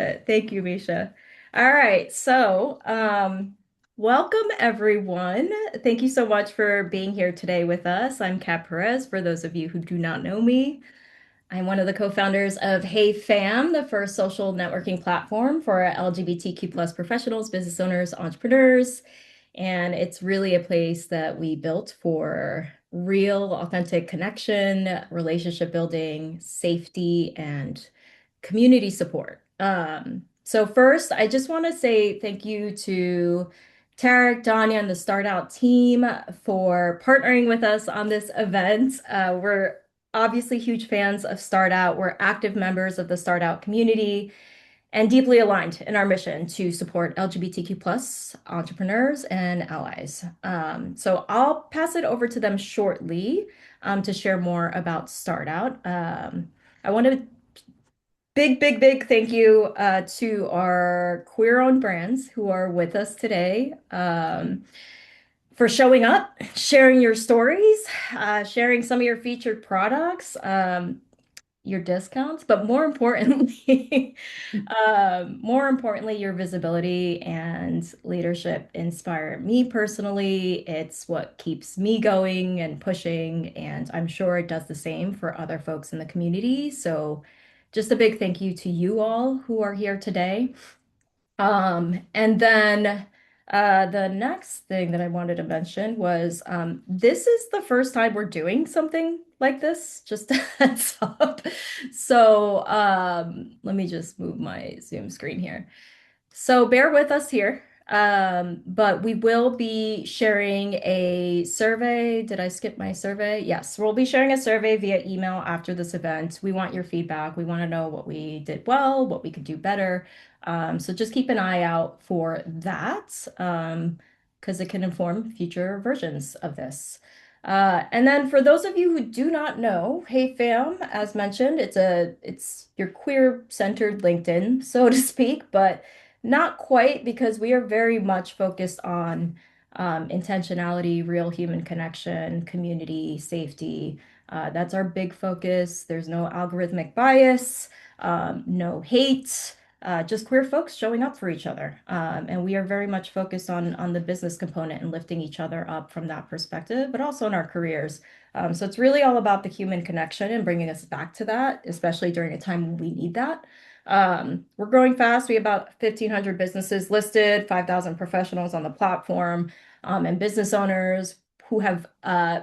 Thank you, Misha. All right, welcome everyone. Thank you so much for being here today with us. I'm Kat Perez, for those of you who do not know me. I'm one of the co-founders of Hey Fam, the first social networking platform for LGBTQ plus professionals, business owners, entrepreneurs. And it's really a place that we built for real, authentic connection, relationship building, safety, and community support. So first, I just want to say thank you to Tarek, Danya, and the Start Out team for partnering with us on this event. We're obviously huge fans of Start Out. We're active members of the Start Out community and deeply aligned in our mission to support LGBTQ plus entrepreneurs and allies. So I'll pass it over to them shortly to share more about Start Out. I want to big thank you to our queer-owned brands who are with us today for showing up, sharing your stories, sharing some of your featured products, your discounts, but more importantly, more importantly, your visibility and leadership inspire me personally. It's what keeps me going and pushing, and I'm sure it does the same for other folks in the community. So, just a big thank you to you all who are here today. And then the next thing that I wanted to mention was this is the first time we're doing something like this, just a heads up. So let me just move my Zoom screen here. So bear with us here. But we will be sharing a survey. Did I skip my survey? Yes, we'll be sharing a survey via email after this event. We want your feedback. We want to know what we did well, what we could do better. So just keep an eye out for that, because it can inform future versions of this. And then for those of you who do not know, Hey Fam, as mentioned, it's your queer-centered LinkedIn, so to speak, but not quite, because we are very much focused on intentionality, real human connection, community, safety. That's our big focus. There's no algorithmic bias, no hate, just queer folks showing up for each other. And we are very much focused on the business component and lifting each other up from that perspective, but also in our careers. So it's really all about the human connection and bringing us back to that, especially during a time when we need that. We're growing fast. We have about 1,500 businesses listed, 5,000 professionals on the platform, and business owners who have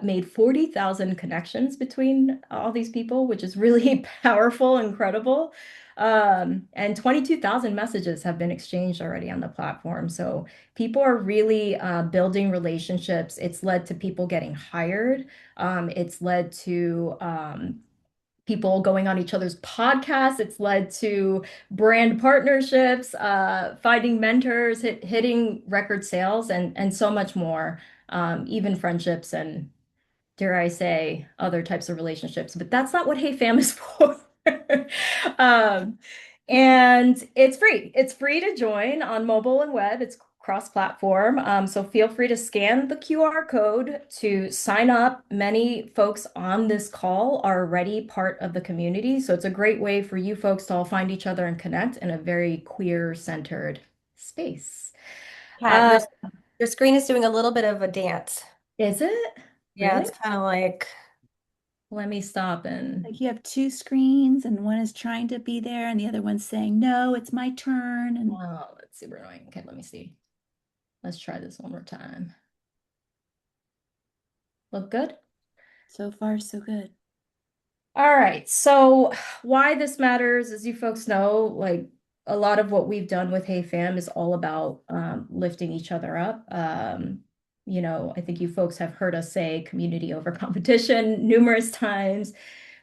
made 40,000 connections between all these people, which is really powerful, incredible. And 22,000 messages have been exchanged already on the platform. So people are really building relationships. It's led to people getting hired. It's led to people going on each other's podcasts. It's led to brand partnerships, finding mentors, hitting record sales, and so much more, even friendships and, dare I say, other types of relationships. But that's not what Hey Fam is for. Um, and it's free. It's free to join on mobile and web. It's cross-platform. So feel free to scan the QR code to sign up. Many folks on this call are already part of the community. So it's a great way for you folks to all find each other and connect in a very queer-centered space. Kat, Uh, your screen is doing a little bit of a dance. is it? Yeah, Really? it's kind of like, Let me stop and Like you have two screens and one is trying to be there and the other one's saying, no, it's my turn. And oh, let's see, we're annoying. Okay, let me see. Let's try this one more time. Look good? so far, so good. All right. So why this matters, as you folks know, like a lot of what we've done with Hey Fam is all about lifting each other up. I think you folks have heard us say community over competition numerous times.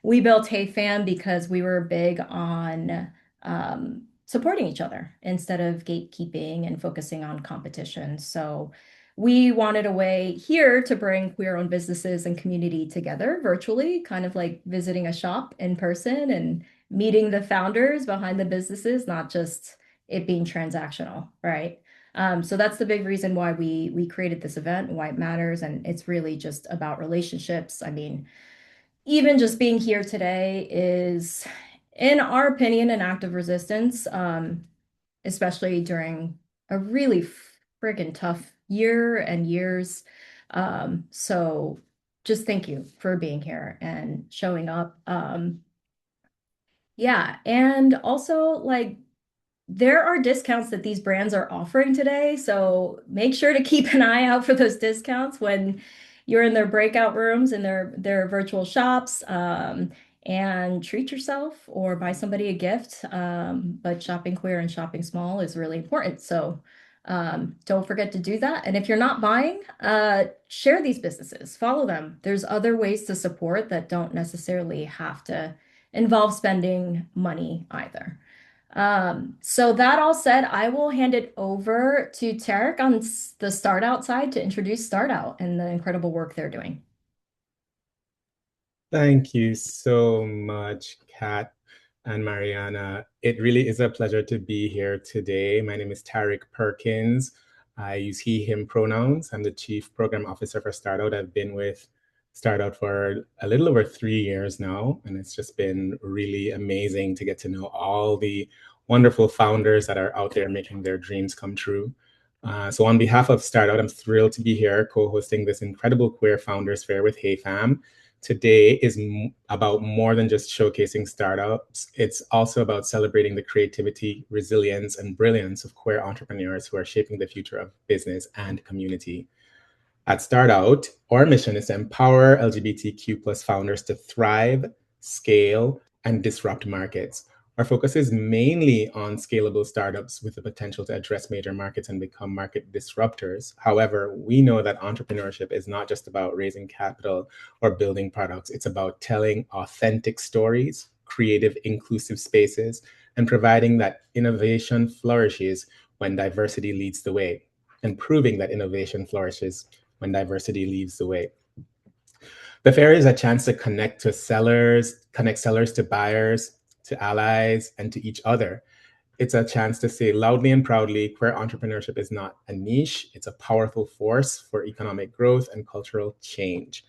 We built Hey Fam because we were big on supporting each other instead of gatekeeping and focusing on competition. So we wanted a way here to bring queer-owned businesses and community together virtually, kind of like visiting a shop in person and meeting the founders behind the businesses, not just it being transactional, right? So that's the big reason why we created this event, why it matters, and it's really just about relationships. I mean, even just being here today is in our opinion, an act of resistance, especially during a really friggin' tough year and years. So just thank you for being here and showing up. Yeah, and also like there are discounts that these brands are offering today, so make sure to keep an eye out for those discounts when you're in their breakout rooms and their virtual shops. And treat yourself or buy somebody a gift. But shopping queer and shopping small is really important. So don't forget to do that. And if you're not buying, share these businesses, follow them. There's other ways to support that don't necessarily have to involve spending money either. So that all said, I will hand it over to Tarek on the Start Out side to introduce Start Out and the incredible work they're doing. Thank you so much, Kat and Mariana. It really is a pleasure to be here today. My name is Tarek Perkins. I use he, him pronouns. I'm the Chief Program Officer for Startout. I've been with Startout for a little over 3 years now, and it's just been really amazing to get to know all the wonderful founders that are out there making their dreams come true. So on behalf of Startout, I'm thrilled to be here co-hosting this incredible queer founders fair with Hey Fam. Today is about more than just showcasing startups. It's also about celebrating the creativity, resilience, and brilliance of queer entrepreneurs who are shaping the future of business and community. At Startout, our mission is to empower LGBTQ plus founders to thrive, scale, and disrupt markets. Our focus is mainly on scalable startups with the potential to address major markets and become market disruptors. However, we know that entrepreneurship is not just about raising capital or building products, it's about telling authentic stories, creative, inclusive spaces, and providing that innovation flourishes when diversity leads the way, and proving that innovation flourishes when diversity leads the way. The fair is a chance to connect sellers to buyers, to allies, and to each other. It's a chance to say loudly and proudly, queer entrepreneurship is not a niche, it's a powerful force for economic growth and cultural change.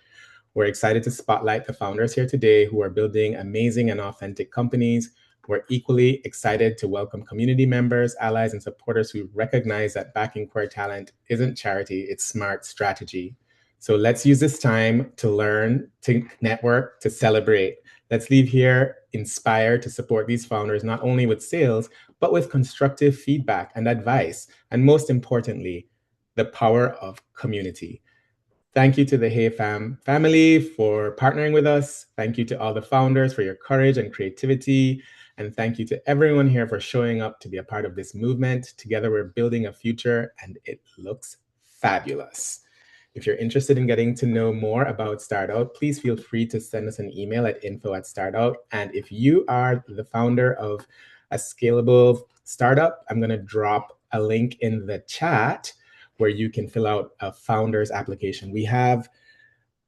We're excited to spotlight the founders here today who are building amazing and authentic companies. We're equally excited to welcome community members, allies, and supporters who recognize that backing queer talent isn't charity, it's smart strategy. So let's use this time to learn, to network, to celebrate. Let's leave here inspired to support these founders, not only with sales, but with constructive feedback and advice. And most importantly, the power of community. Thank you to the Hey Fam family for partnering with us. Thank you to all the founders for your courage and creativity. And thank you to everyone here for showing up to be a part of this movement. Together, we're building a future and it looks fabulous. If you're interested in getting to know more about Startout, please feel free to send us an email at info@startout. And if you are the founder of a scalable startup, I'm going to drop a link in the chat where you can fill out a founder's application. We have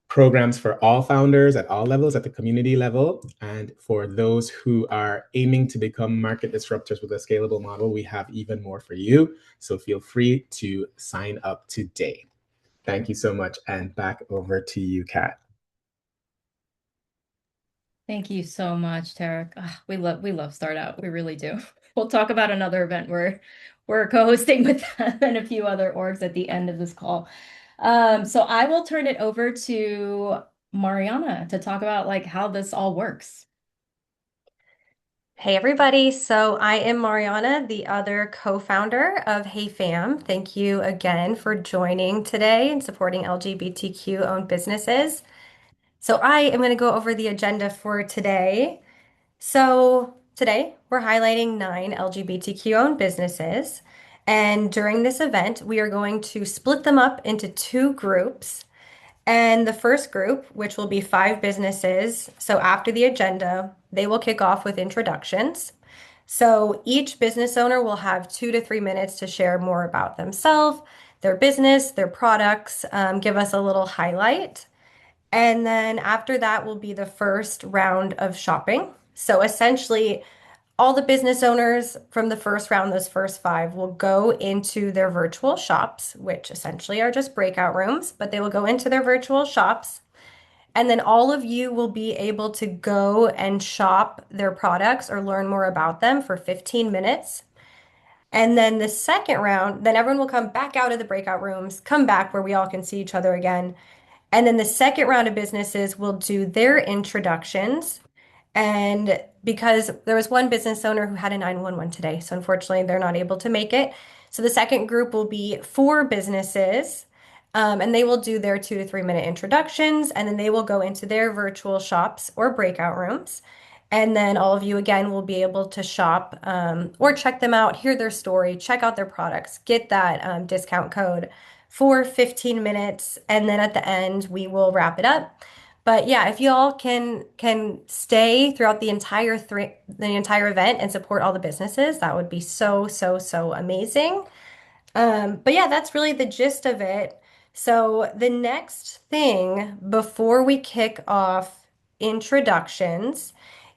programs for all founders at all levels, at the community level. And for those who are aiming to become market disruptors with a scalable model, we have even more for you. So feel free to sign up today. Thank you so much. And back over to you, Kat. Thank you so much, Tarek. We love Start Out. We really do. We'll talk about another event where we're co-hosting with them and a few other orgs at the end of this call. So I will turn it over to Mariana to talk about like how this all works. Hey everybody, so I am Mariana, the other co-founder of Hey Fam. Thank you again for joining today and supporting LGBTQ owned businesses. So I am going to go over the agenda for today. So today we're highlighting 9 LGBTQ owned businesses. And during this event, we are going to split them up into 2 groups. And the first group, which will be 5 businesses, so after the agenda, they will kick off with introductions. So each business owner will have 2 to 3 minutes to share more about themselves, their business, their products, give us a little highlight. And then after that will be the first round of shopping. So essentially, all the business owners from the first round, those first 5, will go into their virtual shops, which essentially are just breakout rooms, but they will go into their virtual shops And then all of you will be able to go and shop their products or learn more about them for 15 minutes. And then the second round, then everyone will come back out of the breakout rooms, come back where we all can see each other again. And then the second round of businesses will do their introductions. And because there was one business owner who had a 911 today, so unfortunately they're not able to make it. So the second group will be four businesses, and they will do their 2 to 3 minute introductions, and then they will go into their virtual shops or breakout rooms. And then all of you again will be able to shop or check them out, hear their story, check out their products, get that discount code for 15 minutes, and then at the end we will wrap it up. But yeah, if you all can stay throughout the entire event and support all the businesses, that would be so amazing. But yeah, that's really the gist of it. So the next thing before we kick off introductions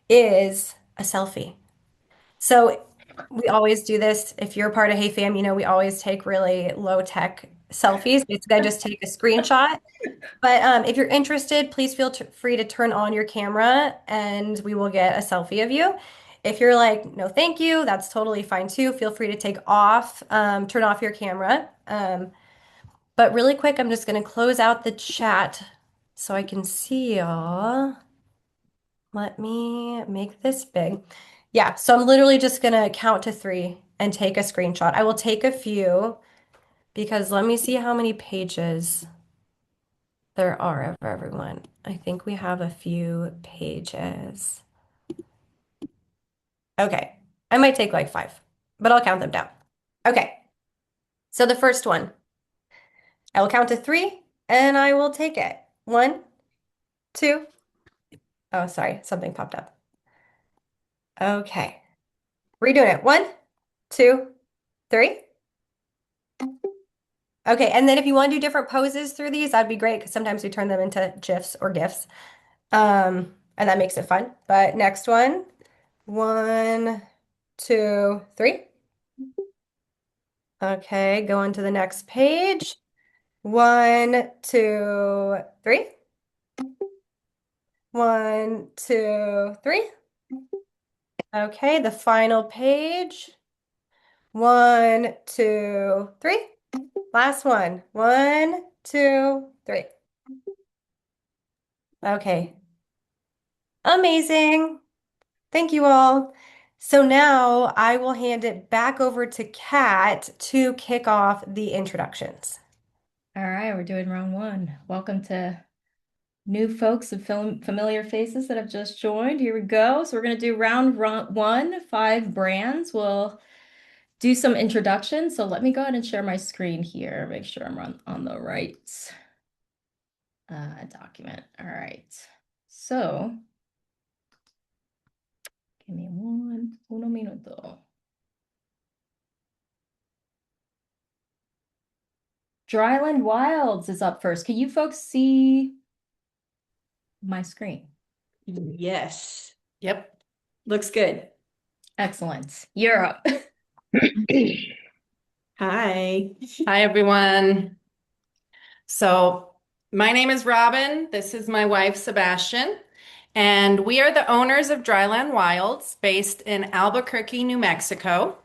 is a selfie. So we always do this. If you're a part of Hey Fam, you know we always take really low tech selfies. Basically, I just take a screenshot, but if you're interested, please feel free to turn on your camera and we will get a selfie of you. If you're like, no, thank you, that's totally fine too. Feel free to turn off your camera. But really quick, I'm just going to close out the chat so I can see y'all. Let me make this big. Yeah, so I'm literally just going to count to three and take a screenshot. I will take a few because let me see how many pages there are of everyone. I think we have a few pages. Okay. I might take like five, but I'll count them down. Okay. So the first one, I will count to three and I will take it. One, two. Oh, sorry. Something popped up. Okay. Redoing it. One, two, three. Okay. And then if you want to do different poses through these, that'd be great because sometimes we turn them into GIFs or GIFs. And that makes it fun. But next one. One, two, three. Okay, go on to the next page. One, two, three. One, two, three. Okay, the final page. One, two, three. Last one. One, two, three. Okay, amazing. Thank you all. So now I will hand it back over to Kat to kick off the introductions. All right, we're doing round one. Welcome to new folks and familiar faces that have just joined. Here we go. So we're going to do round one, 5 brands. We'll do some introductions. So let me go ahead and share my screen here. Make sure I'm on the right document. All right. So give me uno minuto. Dryland Wilds is up first. Can you folks see my screen? Yes. Yep. Looks good. Excellent. You're up. Hi. Hi, everyone. So, my name is Robin. This is my wife, Sebastian. And we are the owners of Dryland Wilds based in Albuquerque, New Mexico.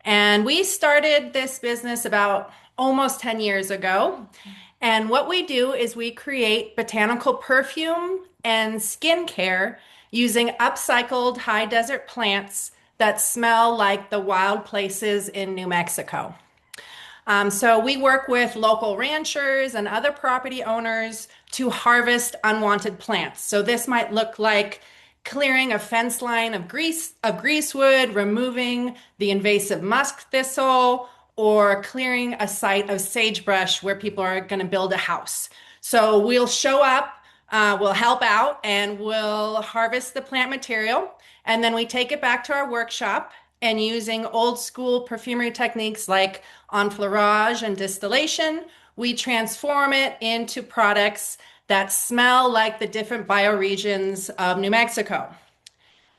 And we started this business about almost 10 years ago. And what we do is we create botanical perfume and skincare using upcycled high desert plants that smell like the wild places in New Mexico. So we work with local ranchers and other property owners to harvest unwanted plants. So this might look like clearing a fence line of greasewood, removing the invasive musk thistle, or clearing a site of sagebrush where people are going to build a house. So we'll show up, we'll help out, and we'll harvest the plant material. And then we take it back to our workshop and using old school perfumery techniques like enfleurage and distillation, we transform it into products that smell like the different bioregions of New Mexico.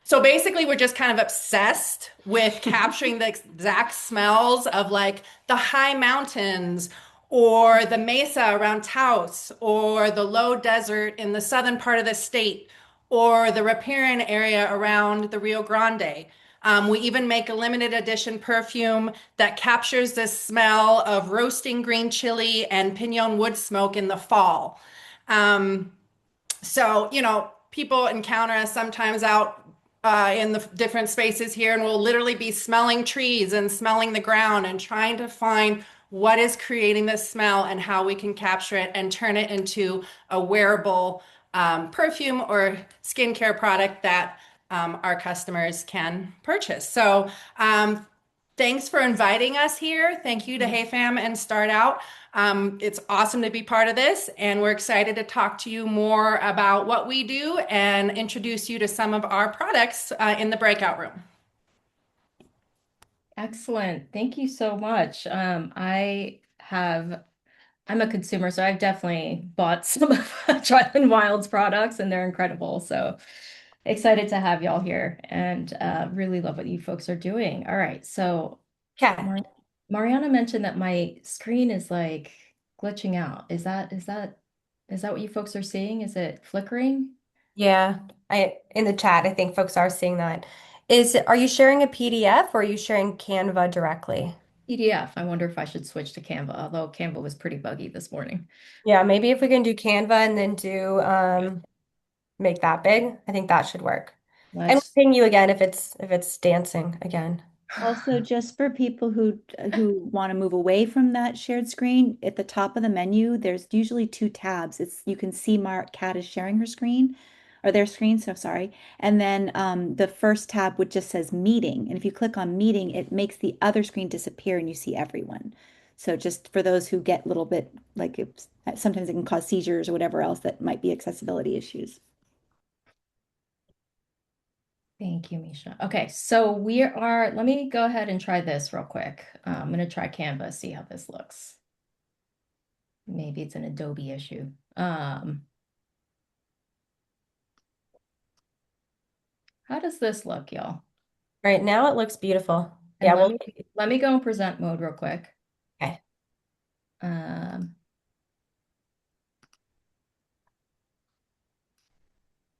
So basically, we're just kind of obsessed with capturing the exact smells of like the high mountains or the mesa around Taos, or the low desert in the southern part of the state, or the riparian area around the Rio Grande. We even make a limited edition perfume that captures the smell of roasting green chili and pinon wood smoke in the fall. Um, so, people encounter us sometimes out in the different spaces here, and we'll literally be smelling trees and smelling the ground and trying to find what is creating this smell and how we can capture it and turn it into a wearable perfume or skincare product that our customers can purchase. So, thanks for inviting us here. Thank you to Hey Fam and Start Out. It's awesome to be part of this, and we're excited to talk to you more about what we do and introduce you to some of our products in the breakout room. Excellent. Thank you so much. I'm a consumer, so I've definitely bought some of Dryland Wild's products and they're incredible. So excited to have y'all here and really love what you folks are doing. All right. So Yeah. Mar Mariana mentioned that my screen is like glitching out. Is that what you folks are seeing? Is it flickering? Yeah. I in the chat, I think folks are seeing that. Are you sharing a PDF or are you sharing Canva directly? PDF. I wonder if I should switch to Canva, although Canva was pretty buggy this morning. Yeah, maybe if we can do Canva and then do make that big, I think that should work. And Let's we'll ping you again if it's dancing again. Also, just for people who want to move away from that shared screen, at the top of the menu, there's usually two tabs. It's you can see Kat is sharing her screen or their screen, so sorry. And then the first tab which just says meeting. And if you click on meeting, it makes the other screen disappear and you see everyone. So just for those who get a little bit like sometimes it can cause seizures or whatever else that might be accessibility issues. Thank you, Misha. Okay, so let me go ahead and try this real quick. I'm going to try Canva, see how this looks. Maybe it's an Adobe issue. How does this look, y'all? Right now it looks beautiful. And Yeah, let me go in present mode real quick. okay. Um,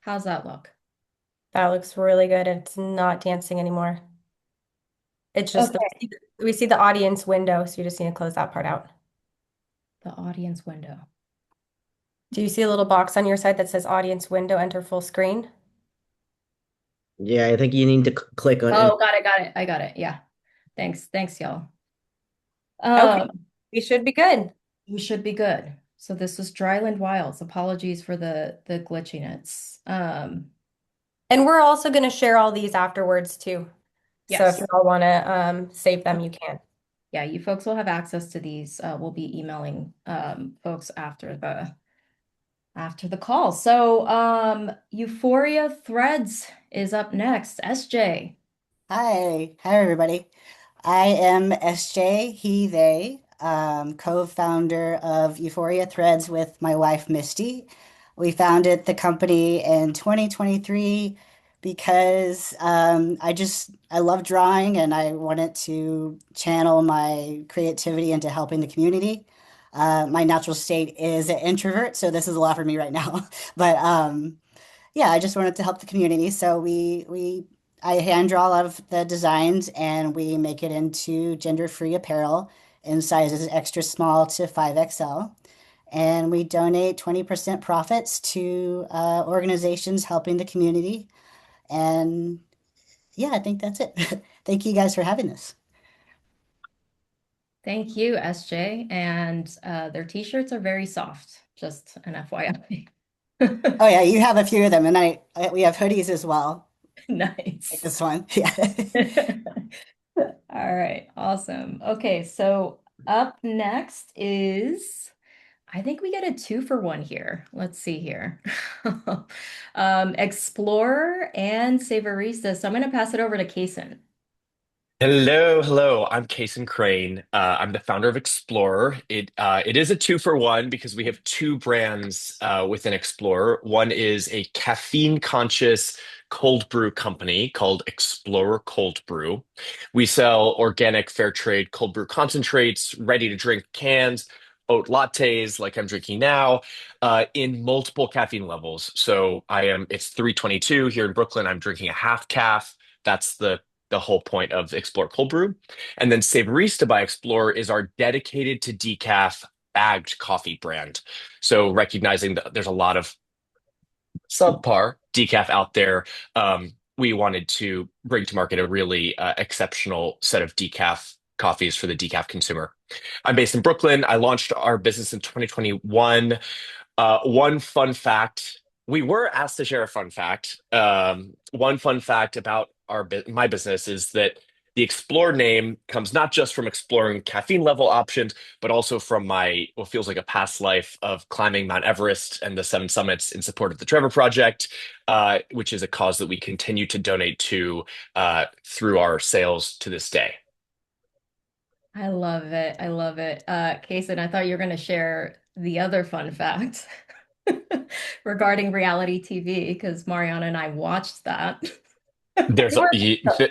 how's that look? That looks really good. It's not dancing anymore. It's just Okay, we see the audience window, so you just need to close that part out. the audience window. Do you see a little box on your side that says audience window, enter full screen? Yeah, I think you need to click on it. Oh, got it. I got it. Yeah. Thanks, y'all. Okay, Um, we should be good. we should be good. So this was Dryland Wilds. Apologies for the glitchiness. And we're also going to share all these afterwards too. So if Yes. you all want to save them, you can. Yeah, you folks will have access to these. We'll be emailing folks after the call. So Euphoria Threads is up next. SJ. Hi everybody. I am SJ, he, they, co-founder of Euphoria Threads with my wife Misty. We founded the company in 2023 because I love drawing and I wanted to channel my creativity into helping the community. My natural state is an introvert, so this is a lot for me right now. But yeah, I just wanted to help the community. So I hand draw a lot of the designs and we make it into gender-free apparel in sizes extra small to 5XL. And we donate 20% profits to organizations helping the community. And yeah, I think that's it. Thank you guys for having this. Thank you, SJ. And their t-shirts are very soft, just an FYI. Oh yeah, you have a few of them, and we have hoodies as well, like Nice. this one. Yeah. All right, awesome. Okay, so up next is, I think we get a two for one here. Let's see here. Explorer and Savorista. So I'm going to pass it over to Kason. Hello. I'm Kason Crane. I'm the founder of Explorer. It is a two for one because we have two brands within Explorer. One is a caffeine conscious cold brew company called Explorer Cold Brew. We sell organic fair trade cold brew concentrates, ready to drink cans, oat lattes like I'm drinking now, in multiple caffeine levels. So it's 322 here in Brooklyn. I'm drinking a half calf. That's the whole point of Explore Cold Brew. And then Savorista by Explore is our dedicated to decaf bagged coffee brand. So recognizing that there's a lot of subpar decaf out there, we wanted to bring to market a really exceptional set of decaf coffees for the decaf consumer. I'm based in Brooklyn. I launched our business in 2021. One fun fact, we were asked to share a fun fact. One fun fact about my business is that the Explore name comes not just from exploring caffeine level options, but also from my what feels like a past life of climbing Mount Everest and the Seven Summits in support of the Trevor Project, which is a cause that we continue to donate to through our sales to this day. I love it. I love it. Kason, I thought you were going to share the other fun fact regarding reality TV because Mariana and I watched that. There's We a were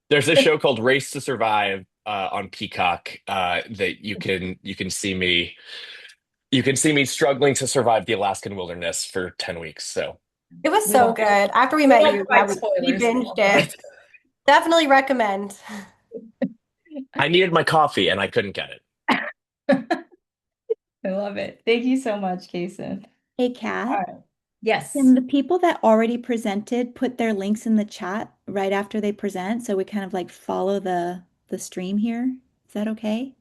there's a show called Race to Survive on Peacock that you can see me struggling to survive the Alaskan wilderness for 10 weeks. So It was We so won't, good. After we we met won't you, yeah, provide we spoilers. We binged won't provide it. Definitely recommend. I needed my coffee and I couldn't get it. I love it. Thank you so much, Kason. Hey, All Kat, right. Yes. can the people that already presented put their links in the chat right after they present so we kind of like follow the stream here? Is that okay?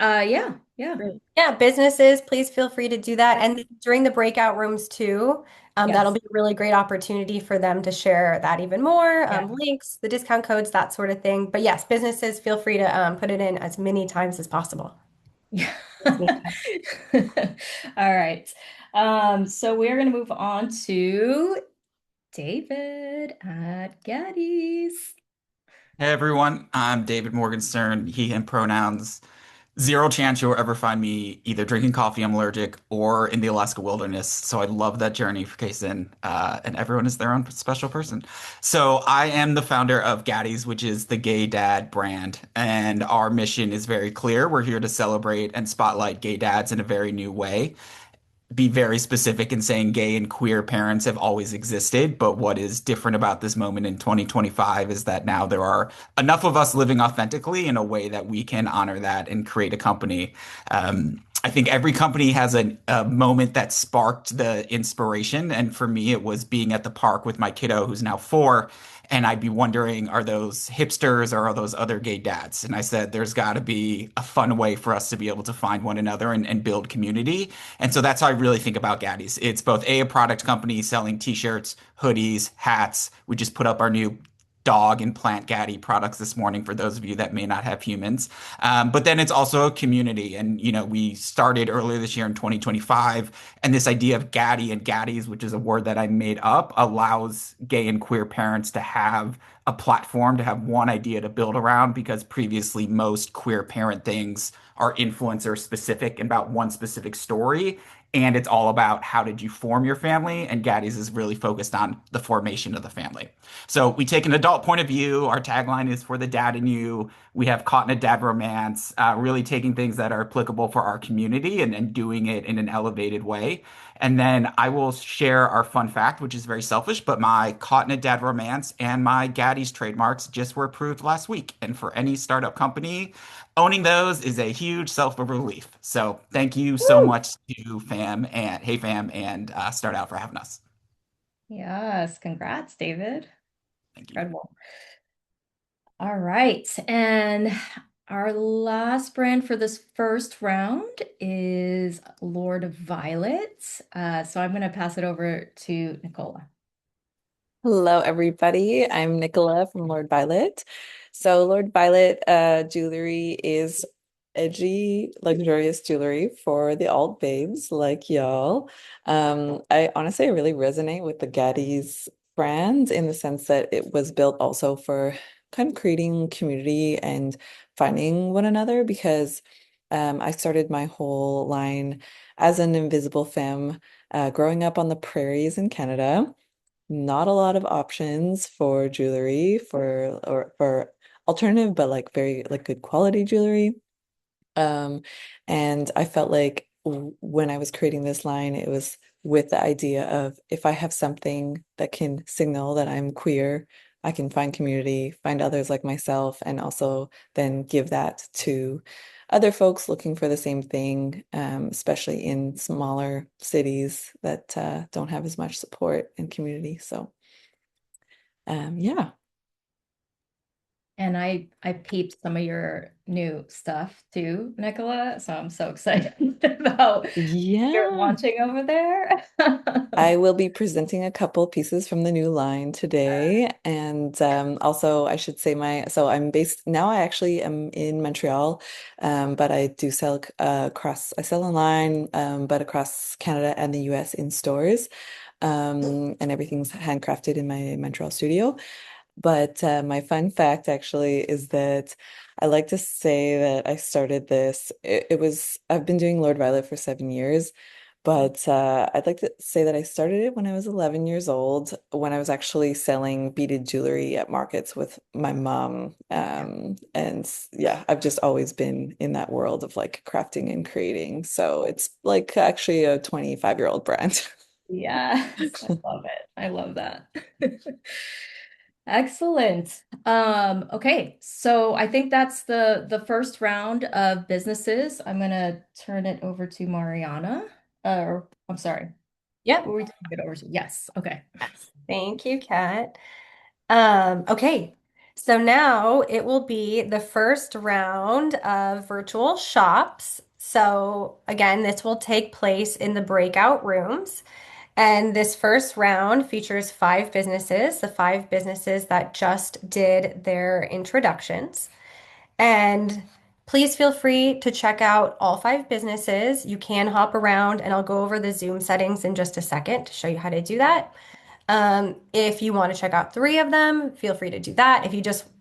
Yeah, yeah, Great. Yeah, businesses, please feel free to do that. And during the breakout rooms too, that'll yes, be a really great opportunity for them to share that even more, yeah. links, the discount codes, that sort of thing. But yes, businesses, feel free to put it in as many times as possible. Yeah. As many times. All right. So we're gonna move on to David at Gaddy's. Hey everyone, I'm David Morgenstern, he, him pronouns. Zero chance you'll ever find me either drinking coffee, I'm allergic, or in the Alaska wilderness. So I love that journey for Kaysen, and everyone is their own special person. So I am the founder of Gaddy's, which is the gay dad brand, and our mission is very clear. We're here to celebrate and spotlight gay dads in a very new way, be very specific in saying gay and queer parents have always existed, but what is different about this moment in 2025 is that now there are enough of us living authentically in a way that we can honor that and create a company. I think every company has a moment that sparked the inspiration. And for me, it was being at the park with my kiddo, who's now 4. And I'd be wondering, are those hipsters or are those other gay dads? And I said, there's got to be a fun way for us to be able to find one another and build community. And so that's how I really think about Gaddy's. It's both a product company selling t-shirts, hoodies, hats. We just put up our new dog and plant Gaddy products this morning for those of you that may not have humans. But then it's also a community. And, we started earlier this year in 2025. And this idea of Gaddy and Gaddies, which is a word that I made up, allows gay and queer parents to have a platform, to have one idea to build around, because previously most queer parent things are influencer specific and about one specific story. And it's all about how did you form your family? And Gaddy's is really focused on the formation of the family. So we take an adult point of view. Our tagline is for the dad in you. We have caught in a dad romance, really taking things that are applicable for our community and doing it in an elevated way. And then I will share our fun fact, which is very selfish, but my caught in a dad romance and my Gaddy's trademarks just were approved last week. And for any startup company, owning those is a huge self of relief. So thank you so Woo! much to fam and Start Out for having us. Yes, congrats, David. Thank you. Incredible. All right. And our last brand for this first round is Lord Violet. So I'm going to pass it over to Nicola. Hello, everybody. I'm Nicola from Lord Violet. So, Lord Violet jewelry is edgy, luxurious jewelry for the alt babes like y'all. I honestly really resonate with the Gaddy's brand in the sense that it was built also for kind of creating community and finding one another because I started my whole line as an invisible femme growing up on the prairies in Canada. Not a lot of options for jewelry for alternative, but like very like good quality jewelry. Um, and I felt like when I was creating this line, it was with the idea of if I have something that can signal that I'm queer, I can find community, find others like myself, and also then give that to other folks looking for the same thing, especially in smaller cities that don't have as much support and community. So, yeah. And I peeped some of your new stuff too, Nicola. So I'm so excited about you're Yeah. launching over there. I will be presenting a couple pieces from the new line today. And also, I should say so I'm based now, I actually am in Montreal, but I do sell I sell online, but across Canada and the US in stores. And everything's handcrafted in my Montreal studio. But my fun fact actually is that I like to say that I started this. I've been doing Lord Violet for 7 years, but I'd like to say that I started it when I was 11 years old, when I was actually selling beaded jewelry at markets with my mom. And yeah, I've just always been in that world of like crafting and creating. So it's like actually a 25-year-old brand. Yes, I love it. I love that. Excellent. Okay, so I think that's the first round of businesses. I'm gonna turn it over to Mariana. Or I'm sorry, Yep. who are we turning it over to? Yes. Okay. Yes. Thank you, Kat. Okay, so now it will be the first round of virtual shops. So again, this will take place in the breakout rooms. And this first round features 5 businesses, the 5 businesses that just did their introductions. And please feel free to check out all 5 businesses. You can hop around, and I'll go over the Zoom settings in just a second to show you how to do that. If you want to check out 3 of them, feel free to do that.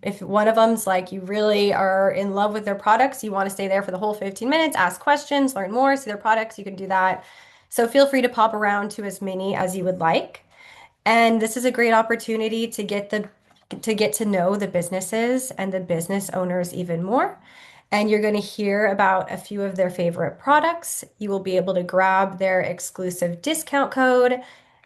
If one of them's like you really are in love with their products, you want to stay there for the whole 15 minutes, ask questions, learn more, see their products, you can do that. So feel free to pop around to as many as you would like. And this is a great opportunity to get to know the businesses and the business owners even more. And you're going to hear about a few of their favorite products. You will be able to grab their exclusive discount code,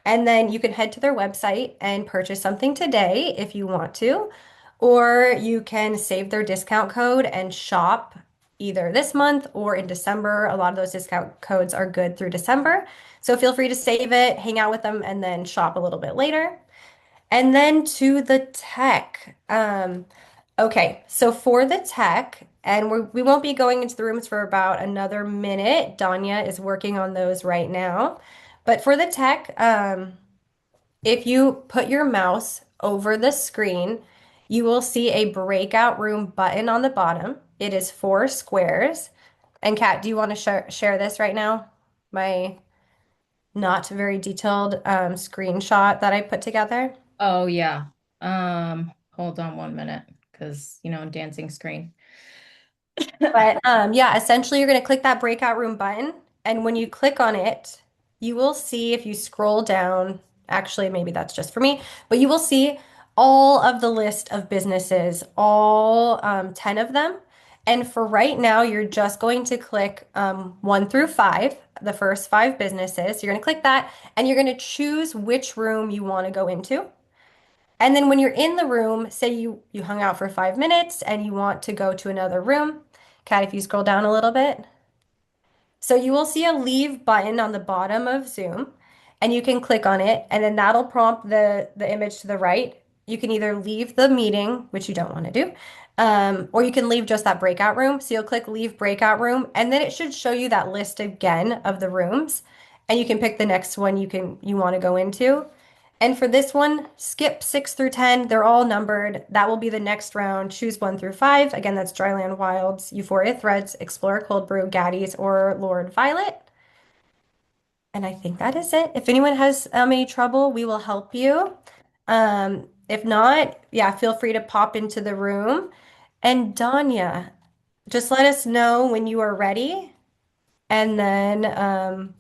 and then you can head to their website and purchase something today if you want to, or you can save their discount code and shop either this month or in December. A lot of those discount codes are good through December. So feel free to save it, hang out with them, and then shop a little bit later. And then to the tech. Okay, so for the tech, and we won't be going into the rooms for about another minute. Danya is working on those right now. But for the tech, if you put your mouse over the screen, you will see a breakout room button on the bottom. It is 4 squares. And Kat, do you want to share this right now? My not very detailed screenshot that I put together. Oh yeah. Hold on 1 minute, because dancing screen. But yeah, essentially you're going to click that breakout room button. And when you click on it, you will see if you scroll down, actually, maybe that's just for me, but you will see all of the list of businesses, all 10 of them. And for right now, you're just going to click 1 through 5, the first 5 businesses. You're going to click that and you're going to choose which room you want to go into. And then when you're in the room, say you hung out for 5 minutes and you want to go to another room. Kat, if you scroll down a little bit. So you will see a leave button on the bottom of Zoom, and you can click on it, and then that'll prompt the image to the right. You can either leave the meeting, which you don't want to do, or you can leave just that breakout room. So you'll click leave breakout room, and then it should show you that list again of the rooms, and you can pick the next one you want to go into. And for this one, skip 6 through 10. They're all numbered. That will be the next round. Choose 1 through 5. Again, that's Dryland Wilds, Euphoria Threads, Explorer Cold Brew, Gaddy's, or Lord Violet. And I think that is it. If anyone has any trouble, we will help you. If not, yeah, feel free to pop into the room. And Danya, just let us know when you are ready. And then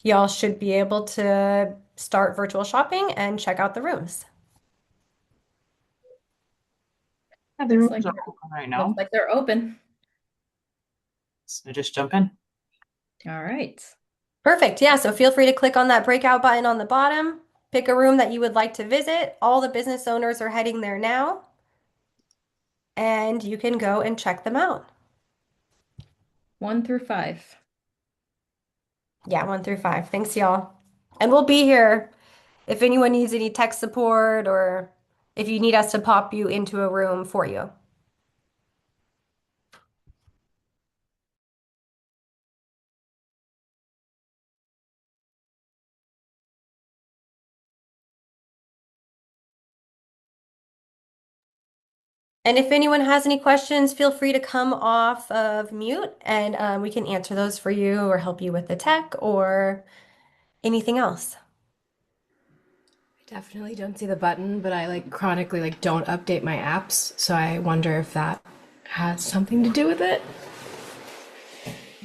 y'all should be able to start virtual shopping and check out the rooms. Yeah, the Looks rooms like are open right looks now. like they're open. So just jump in. All right. Perfect. Yeah, so feel free to click on that breakout button on the bottom. Pick a room that you would like to visit. All the business owners are heading there now, and you can go and check them out. 1 through 5. Yeah, 1 through 5. Thanks, y'all. And we'll be here if anyone needs any tech support or if you need us to pop you into a room for you. And if anyone has any questions, feel free to come off of mute and we can answer those for you or help you with the tech or anything else. I definitely don't see the button, but I chronically don't update my apps, so I wonder if that has something to do with it.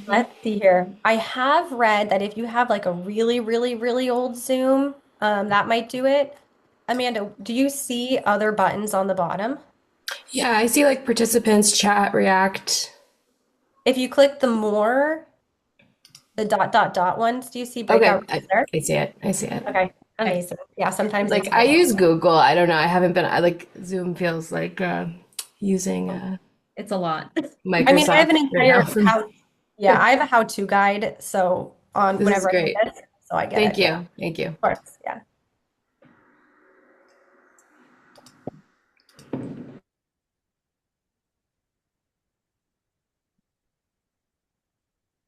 Let's see here. I have read that if you have a really, really, really old Zoom, that might do it. Amanda, do you see other buttons on the bottom? Yeah, I see participants, chat, react. If you click the more, the dot dot dot ones, do you see breakout Okay, rooms there? I see it. I see it. Okay, amazing. Yeah, sometimes it's I use Google. I don't know. I haven't been. I Zoom feels like using It's a lot. I mean, I have Microsoft an right now entire for me. yeah, I have a how-to guide, so on This is whenever I great. need this, so I get Thank it. Yeah, you. Thank you. of course, yeah.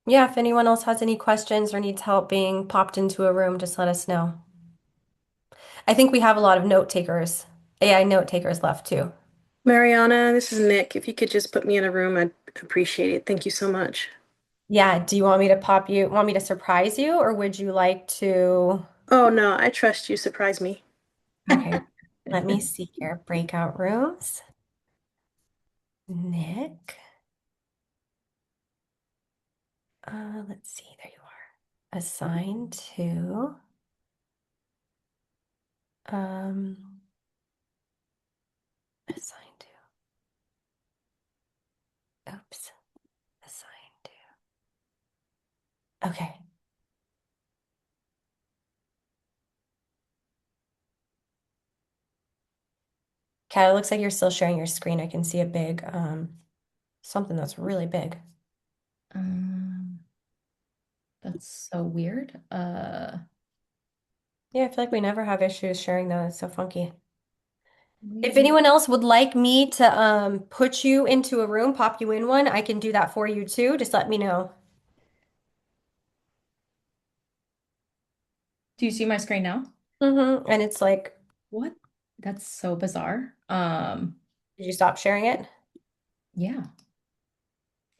Yeah, if anyone else has any questions or needs help being popped into a room, just let us know. I think we have a lot of note takers, AI note takers left too. Mariana, this is Nick. If you could just put me in a room, I'd appreciate it. Thank you so much. Yeah, do you want me to want me to surprise you, or would you like to? Oh, no, I trust you. Surprise me. Okay, let me see here. Breakout rooms. Nick. Let's see. There you are. Assigned to. Um, assigned to. Oops. Assigned to. Okay. Kat, it looks like you're still sharing your screen. I can see a big something that's really big. Um, that's so weird. Yeah, I feel like we never have issues sharing that. It's so funky. If Weird. anyone else would like me to put you into a room, pop you in one, I can do that for you too. Just let me know. Do you see my screen now? And it's like, What? That's so bizarre. did you stop sharing it? Yeah.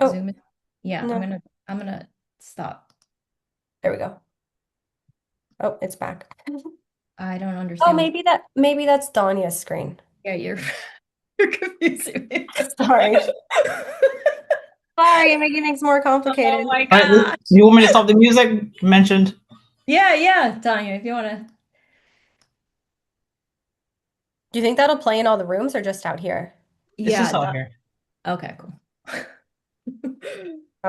Oh, Zoom in. Yeah, no. I'm gonna stop. There we go. Oh, it's back. I don't Oh, understand what. maybe that's Danya's screen. Yeah, you're confusing me. Sorry. Sorry, I'm making things more complicated. Oh my All right, God. you want me to stop the music mentioned? Yeah, Tanya, if you wanna. Do you think that'll play in all the rooms or just out here? It's Yeah, just out here. okay, cool.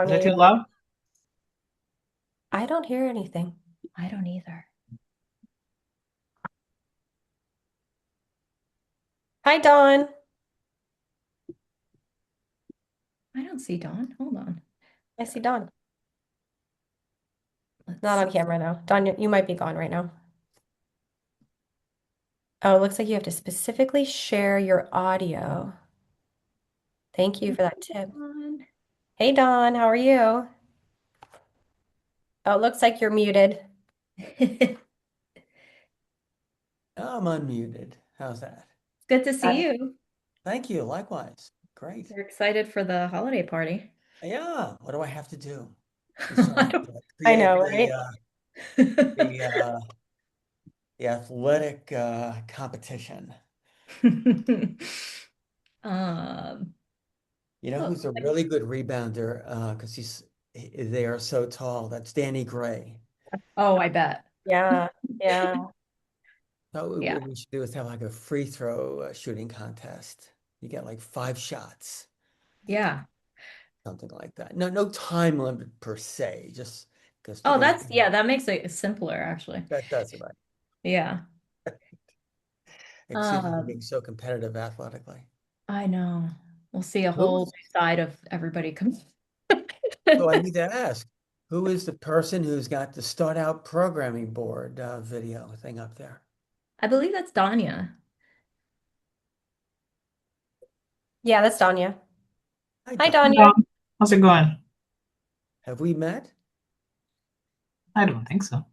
Is it too loud? I don't hear anything. I don't either. Hi, Dawn. I don't see Dawn. Hold on. I see Dawn. Let's Not on see. camera though. Dawn, you might be gone right now. Oh, it looks like you have to specifically share your audio. Thank you for that tip. Dawn. Hey, Dawn, how are you? Oh, it looks like you're muted. I'm unmuted. How's that? Good to see you. Thank you. Likewise. Great. We're excited for the holiday party. Yeah. What do I have to do? Besides I create know, right? the athletic competition. Um, You know who's a really good rebounder? Because they are so tall. That's Danny Gray. oh, I bet. Yeah, yeah. So Yeah. what we should do is have like a free throw shooting contest. You get like 5 shots. Yeah. something like that. No, no time limit per se, just because Oh, because yeah, that makes it simpler actually. that does it right. Yeah. Excuse me for Um, being so competitive athletically. I know. We'll see a Who whole is, new side of everybody come. so I need to ask, who is the person who's got the start out programming board video thing up there? I believe that's Danya. Yeah, that's Danya. Hi, Hi, Don. Danya. How's it going? Have we met? I don't think so.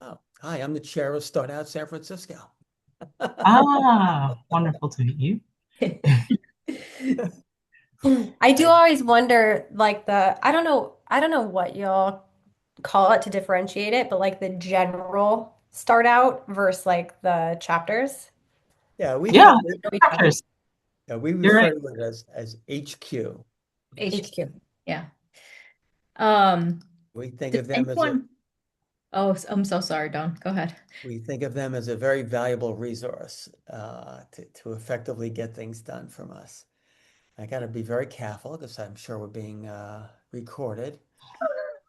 Oh, hi, I'm the chair of Start Out San Francisco. Ah, wonderful to meet you. I do always wonder, like I don't know what y'all call it to differentiate it, but like the general start out versus like the chapters. Yeah, we Yeah, call it, What are we talking chapters. yeah, we You're refer right. to it as HQ. HQ. Yeah. Um, We think does of them as a anyone? Oh, I'm so sorry, Don. Go ahead. we think of them as a very valuable resource to effectively get things done from us. I got to be very careful because I'm sure we're being recorded.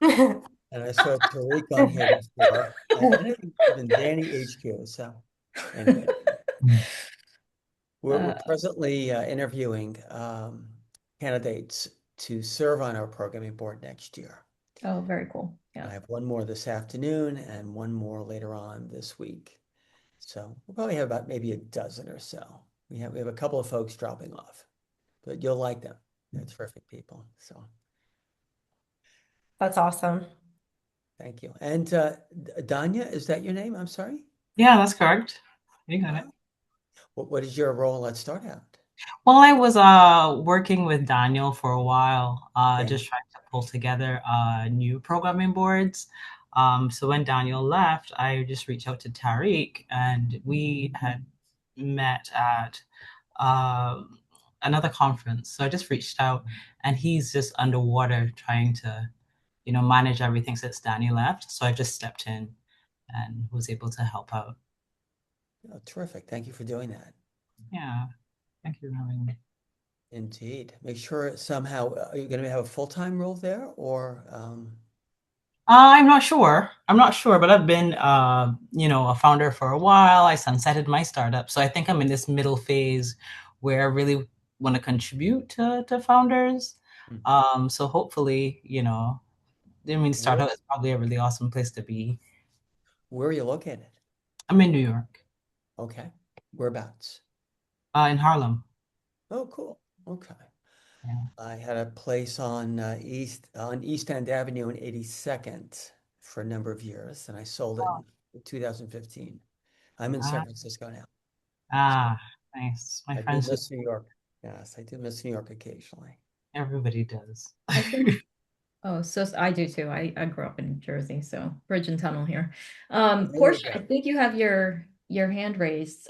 about? And I saw Tariq on here before, and even Danny HQ. So anyway, we're Uh, presently interviewing candidates to serve on our programming board next year. oh, very cool. Yeah. I have one more this afternoon and one more later on this week. So we'll probably have about maybe a dozen or so. We have a couple of folks dropping off, but you'll like them. They're terrific people. So That's awesome. thank you. And Danya, is that your name? I'm sorry. Yeah, that's correct. You got it. What is your role at Start Out? Well, I was working with Daniel for a while, Okay. just trying to pull together new programming boards. So when Daniel left, I just reached out to Tariq, and we had met at uh, another conference. So I just reached out, and he's just underwater trying to, manage everything since Daniel left. So I just stepped in and was able to help out. Oh, terrific. Thank you for doing that. Yeah, thank you for having me. Indeed. Make sure somehow, are you going to have a full-time role there or I'm not sure. I'm not sure, but I've been, a founder for a while. I sunsetted my startup, so I think I'm in this middle phase where I really want to contribute to founders. So hopefully, startup is probably a really awesome place to be. where are you located? I'm in New York, Okay. Whereabouts? in Harlem. Oh, cool. Okay. Yeah. I had a place on East End Avenue in 82nd for a number of years, and I sold it in 2015. I'm in San Ah, Francisco now. nice. My I do friends miss just New York. Yes, I do miss New York occasionally. everybody does. I think, oh, so I do too. I grew up in Jersey, so bridge and tunnel here. There you Portia, I go. think you have your hand raised.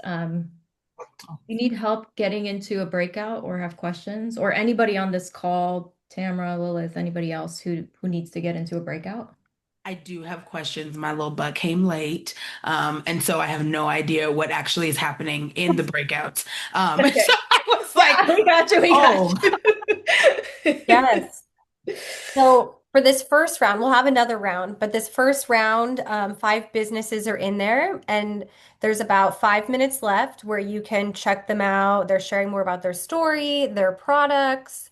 You need help getting into a breakout or have questions, or anybody on this call, Tamara, Lilith, anybody else who needs to get into a breakout? I do have questions. My little butt came late, and so I have no idea what actually is happening in the breakouts. Okay. So I was like, Yeah, we got you. We "Oh, got you. Yes. So for this first round, we'll have another round, but this first round, 5 businesses are in there, and there's about 5 minutes left where you can check them out. They're sharing more about their story, their products,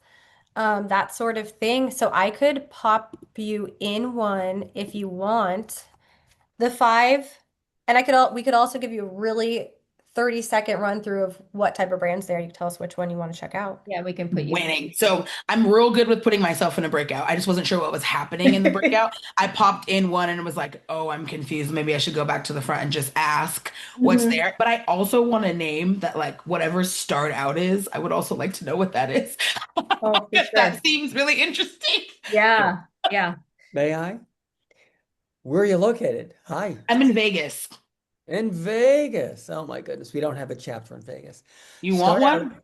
that sort of thing. So I could pop you in one if you want. The five, and we could also give you a really 30-second run through of what type of brands there. You can tell us which one you want to check out. Yeah, we can put you. winning." So I'm real good with putting myself in a breakout. I just wasn't sure what was happening in the breakout. I popped in one and it was like, "Oh, I'm confused. Maybe I should go back to the front and just ask what's Mhm. there." But I also want a name that, like, whatever start out is, I would also like to know what that is. Oh, for That sure. seems really interesting. Yeah, yeah. May I? Where are you located? Hi. I'm in Vegas. In Vegas. Oh my goodness. We don't have a chapter in Vegas. You want Start out. one?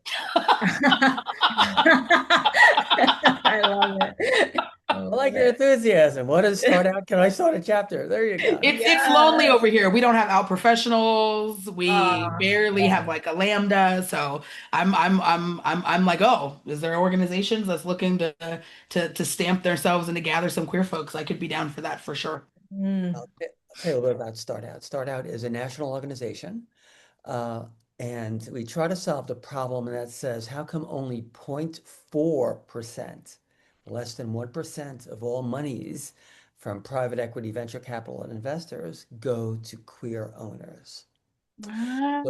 I love it. Well, like your enthusiasm. What is start out? Can I start a chapter? There you go. It's lonely Yes. over here. We don't have out professionals. We Ah, barely have like a lambda. So I'm like, oh, is there organizations that's looking to stamp themselves and to gather some queer folks? I could be down for that for sure. mm. I'll tell you a little bit about Start Out. Start Out is a national organization, uh, and we try to solve the problem that says, how come only 0.4%, less than 1% of all monies from private equity, venture capital, and investors go to queer owners? So Ah.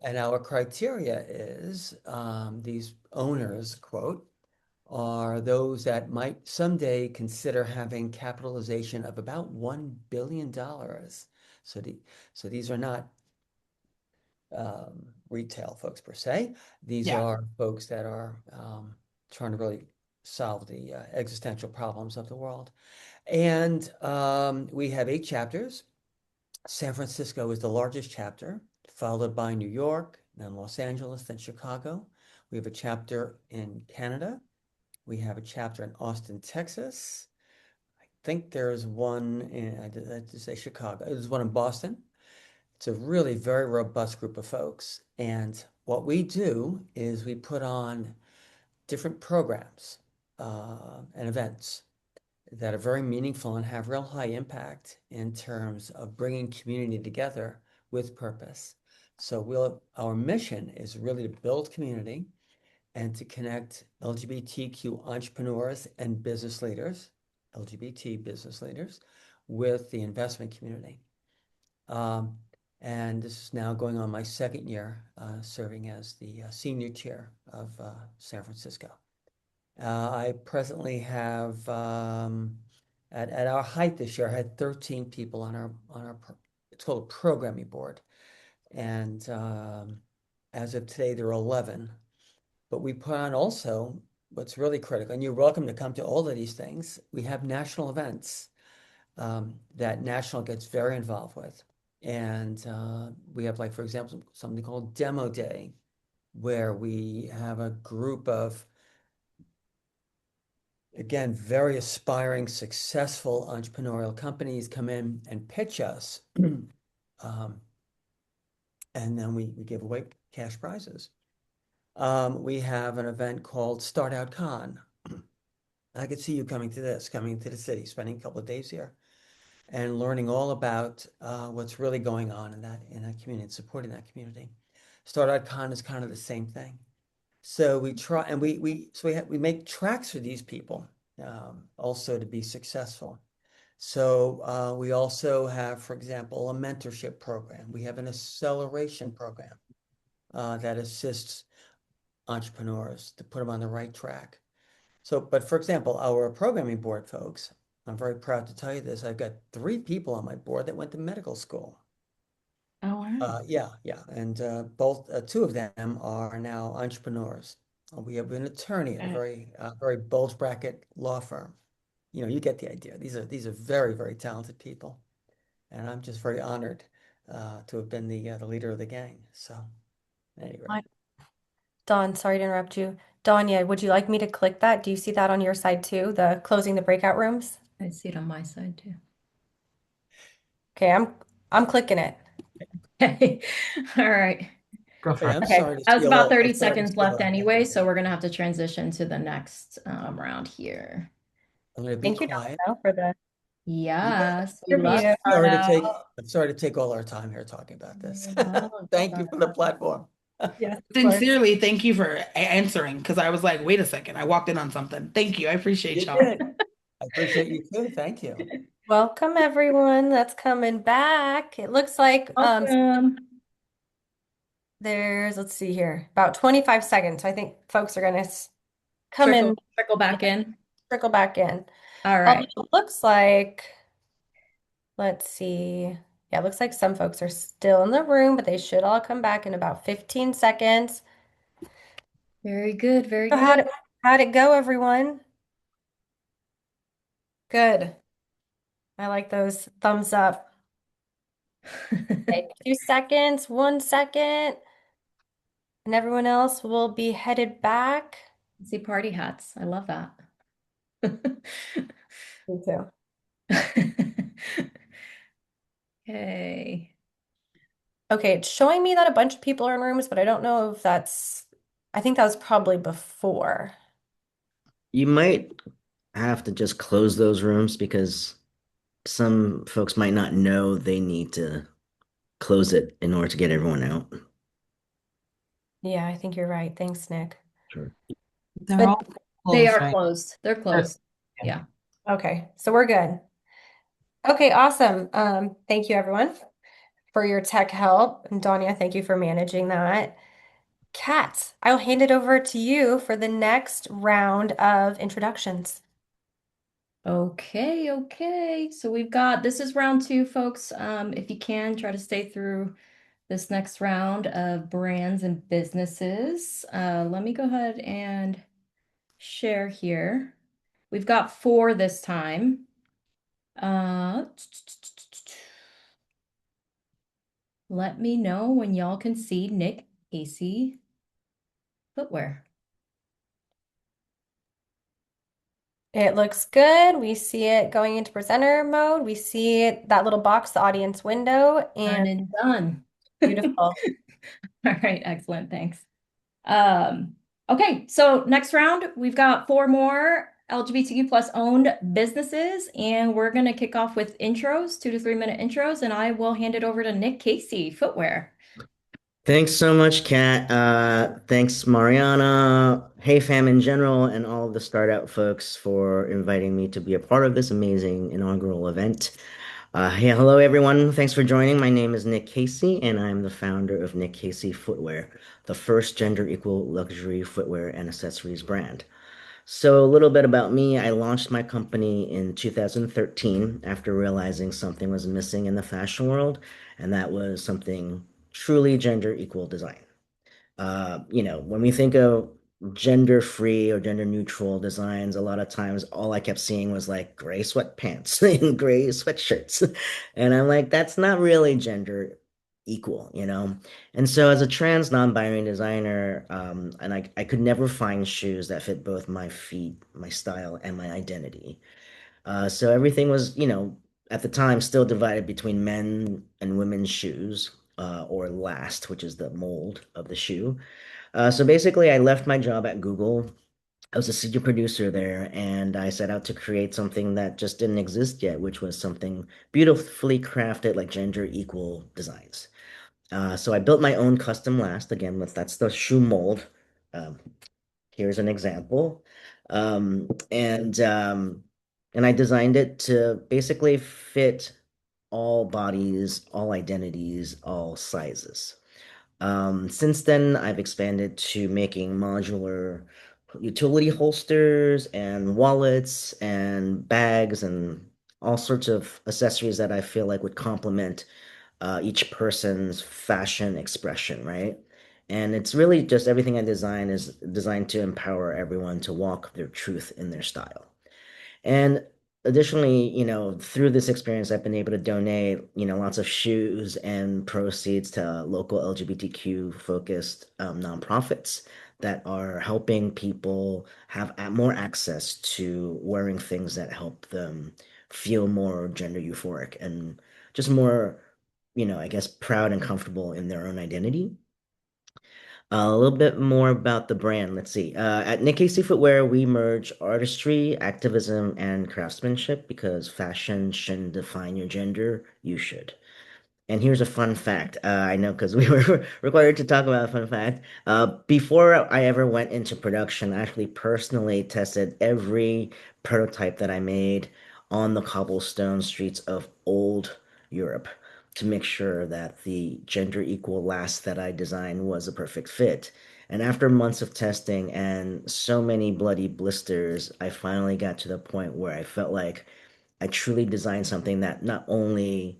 and our criteria is these owners, quote, are those that might someday consider having capitalization of about $1 billion. So these are not retail folks per se. These Yeah. are folks that are trying to really solve the existential problems of the world. And we have 8 chapters. San Francisco is the largest chapter, followed by New York, then Los Angeles, then Chicago. We have a chapter in Canada. We have a chapter in Austin, Texas. I think there's one in, I did say Chicago. There's one in Boston. It's a really very robust group of folks. And what we do is we put on different programs and events that are very meaningful and have real high impact in terms of bringing community together with purpose. So our mission is really to build community and to connect LGBTQ entrepreneurs and business leaders, LGBT business leaders, with the investment community. Um, and this is now going on my second year serving as the senior chair of San Francisco. I presently have, at our height this year, I had 13 people on our it's called a programming board. And as of today, there are 11. But we put on also what's really critical, and you're welcome to come to all of these things. We have national events that National gets very involved with. And we have, like, for example, something called Demo Day, where we have a group of, again, very aspiring, successful entrepreneurial companies come in and pitch us. And then we give away cash prizes. We have an event called Start Out Con. I could see you coming to the city, spending a couple of days here and learning all about what's really going on in that community and supporting that community. Start Out Con is kind of the same thing. So we try and we make tracks for these people also to be successful. So we also have, for example, a mentorship program. We have an acceleration program that assists entrepreneurs to put them on the right track. So, but for example, our programming board folks, I'm very proud to tell you this. I've got 3 people on my board that went to medical school. Oh, wow. Yeah. And both 2 of them are now entrepreneurs. We have an attorney at a very bulge bracket law firm. You know, you get the idea. These are very, very talented people. And I'm just very honored to have been the leader of the gang. So anyway. Dawn, sorry to interrupt you. Danya, would you like me to click that? Do you see that on your side too? The closing the breakout rooms? I see it on my side too. Okay, I'm clicking it. Okay. All right. Go for Hey, it. I'm Okay. sorry to That was steal about all, 30 I'm sorry to seconds steal left all. anyway, so we're gonna have to transition to the next round here. I'm going to be Thank you, quiet. Donna, for the Yes, we love review. Start Out. I'm sorry to take all our time here talking about this. Love Thank you Start for the Out. platform. Yes, of course. Sincerely, thank you for answering because I was like, wait a second, I walked in on something. Thank you. I appreciate You y'all. did. I appreciate you too. Thank you. Welcome everyone that's coming back. It looks like Welcome. there's, let's see here, about 25 seconds. So I think folks are gonna come in, Trickle back in. trickle back in. All Although right. it looks like, let's see. Yeah, it looks like some folks are still in the room, but they should all come back in about 15 seconds. Very good. Very So good. how'd it go, everyone? Good. I like those thumbs up. Okay, 2 seconds, 1 second, and everyone else will be headed back. See party hats. I love that. Me too. Okay. Okay, it's showing me that a bunch of people are in rooms, but I don't know if I think that was probably before. You might have to just close those rooms because some folks might not know they need to close it in order to get everyone out. Yeah, I think you're right. Thanks, Nick. Sure. They're But all They closed, are right? closed. They're They're- closed. Yeah. okay, so we're good. Okay, awesome. Thank you everyone for your tech help. And Danya, thank you for managing that. Kat, I'll hand it over to you for the next round of introductions. Okay, okay. So we've got this is round two, folks. If you can try to stay through this next round of brands and businesses. Let me go ahead and share here. We've got four this time. Uh, Let me know when y'all can see Nick Casey footwear. It looks good. We see it going into presenter mode. We see that little box, the audience window, Done and and done. beautiful. All right, excellent. Thanks. Um, okay, so next round, we've got four more LGBTQ plus owned businesses, and we're gonna kick off with intros, 2 to 3 minute intros, and I will hand it over to Nick Casey, footwear. Thanks so much, Kat. Thanks, Mariana, Hey Fam in general, and all of the Startup folks for inviting me to be a part of this amazing inaugural event. Hey, hello, everyone. Thanks for joining. My name is Nick Casey, and I'm the founder of Nick Casey Footwear, the first gender equal luxury footwear and accessories brand. So, a little bit about me. I launched my company in 2013 after realizing something was missing in the fashion world, and that was something truly gender equal design. When we think of gender free or gender neutral designs, a lot of times all I kept seeing was like gray sweatpants and gray sweatshirts. And I'm like, that's not really gender equal, you know? And so as a trans non-binary designer, and I could never find shoes that fit both my feet, my style, and my identity. So everything was, at the time still divided between men and women's shoes, or last, which is the mold of the shoe. So basically, I left my job at Google. I was a senior producer there, and I set out to create something that just didn't exist yet, which was something beautifully crafted, like gender equal designs. So I built my own custom last. Again, that's the shoe mold. Um, Here's an example. Um, and um, and I designed it to basically fit all bodies, all identities, all sizes. Since then, I've expanded to making modular utility holsters and wallets and bags and all sorts of accessories that I feel like would complement each person's fashion expression, right? And it's really just everything I design is designed to empower everyone to walk their truth in their style. And additionally, through this experience, I've been able to donate, lots of shoes and proceeds to local LGBTQ focused nonprofits that are helping people have more access to wearing things that help them feel more gender euphoric and just more, I guess, proud and comfortable in their own identity. A little bit more about the brand. Let's see. At Nick Casey Footwear, we merge artistry, activism, and craftsmanship because fashion shouldn't define your gender. You should. And here's a fun fact. I know because we were required to talk about a fun fact. Before I ever went into production, I actually personally tested every prototype that I made on the cobblestone streets of old Europe to make sure that the gender equal last that I designed was a perfect fit. And after months of testing and so many bloody blisters, I finally got to the point where I felt like I truly designed something that not only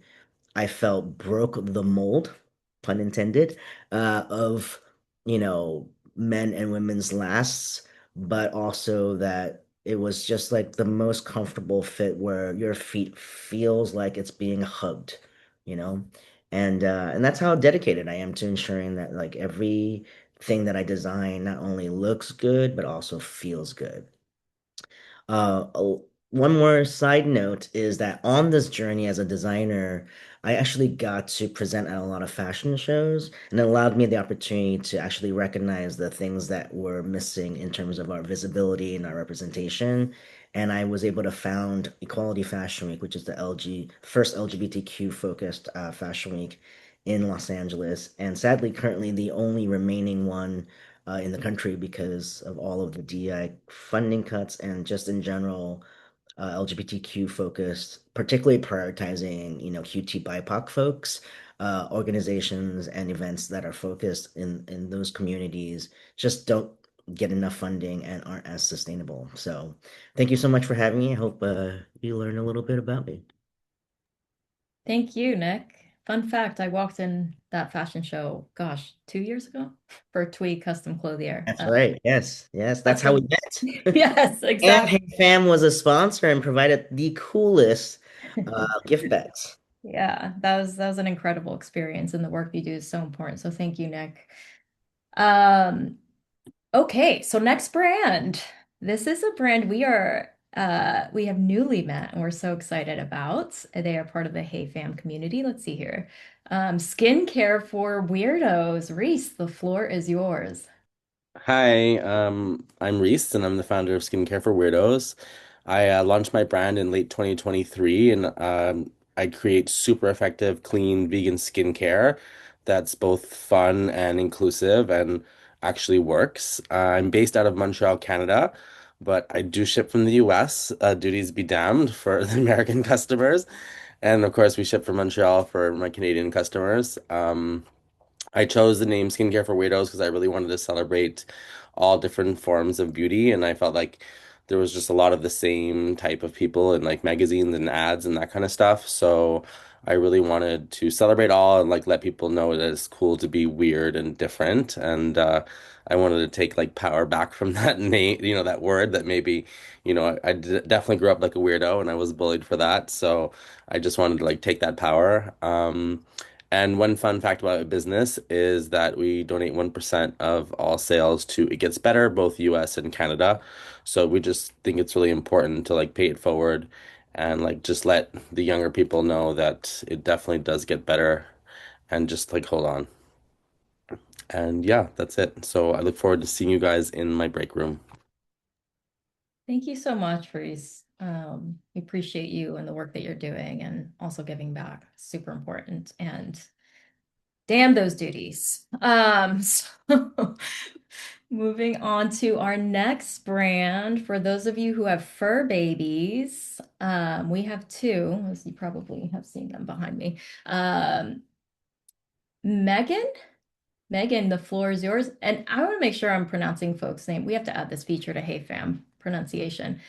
I felt broke the mold, pun intended, of, men and women's lasts, but also that it was just like the most comfortable fit where your feet feels like it's being hugged, you know? And that's how dedicated I am to ensuring that like everything that I design not only looks good, but also feels good. One more side note is that on this journey as a designer, I actually got to present at a lot of fashion shows, and it allowed me the opportunity to actually recognize the things that were missing in terms of our visibility and our representation. And I was able to found Equality Fashion Week, which is the first LGBTQ focused fashion week in Los Angeles, and sadly, currently the only remaining one in the country because of all of the DI funding cuts and just in general LGBTQ focused, particularly prioritizing, QT BIPOC folks, organizations and events that are focused in those communities just don't get enough funding and aren't as sustainable. So thank you so much for having me. I hope you learn a little bit about me. Thank you, Nick. Fun fact, I walked in that fashion show, gosh, 2 years ago for Tweed Custom Clothier. That's right. Yes. Yes. That's how we Custom. met. Yes, And exactly. Hey Fam was a sponsor and provided the coolest gift bags. Yeah, that was an incredible experience, and the work you do is so important. So thank you, Nick. Um, okay, so next brand. This is a brand we have newly met and we're so excited about. They are part of the Hey Fam community. Let's see here. Skincare for weirdos. Reese, the floor is yours. Hi, I'm Reese, and I'm the founder of Skincare for Weirdos. I launched my brand in late 2023, and I create super effective, clean, vegan skincare that's both fun and inclusive and actually works. I'm based out of Montreal, Canada, but I do ship from the US. Duties be damned for the American customers. And of course, we ship from Montreal for my Canadian customers. I chose the name Skincare for Weirdos because I really wanted to celebrate all different forms of beauty, and I felt like there was just a lot of the same type of people in like magazines and ads and that kind of stuff. So I really wanted to celebrate all and like let people know that it's cool to be weird and different. And I wanted to take like power back from that name, that word that maybe, definitely grew up like a weirdo and I was bullied for that. So I just wanted to like take that power. And one fun fact about a business is that we donate 1% of all sales to It Gets Better, both US and Canada. So we just think it's really important to like pay it forward and like just let the younger people know that it definitely does get better and just like hold on. And yeah, that's it. So I look forward to seeing you guys in my break room. Thank you so much, Reese. We appreciate you and the work that you're doing and also giving back. Super important. And damn those duties. So moving on to our next brand. For those of you who have fur babies, we have two, as you probably have seen them behind me. Megan, Megan, the floor is yours. And I want to make sure I'm pronouncing folks' name. We have to add this feature to Hey Fam pronunciation.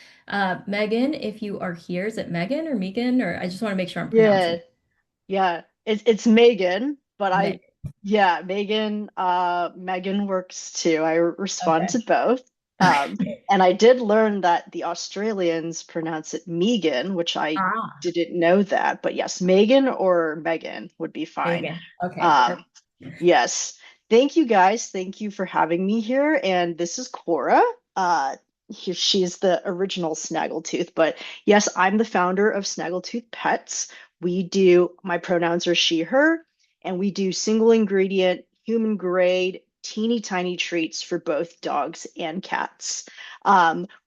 Megan, if you are here, is it Megan or Megan? Or I just want to make sure I'm Yeah, pronouncing yeah. It's Megan, but Megan. yeah, Megan, Megan works too. I respond Okay. to both. And I did learn that the Australians pronounce it Megan, which I Ah, didn't know that. But yes, Megan or Megan would be fine. Megan. Okay, Um, perfect. Yes. Thank you guys. Thank you for having me here. And this is Cora. She's the original Snaggletooth. But yes, I'm the founder of Snaggletooth Pets. My pronouns are she, her, and we do single ingredient, human grade, teeny tiny treats for both dogs and cats.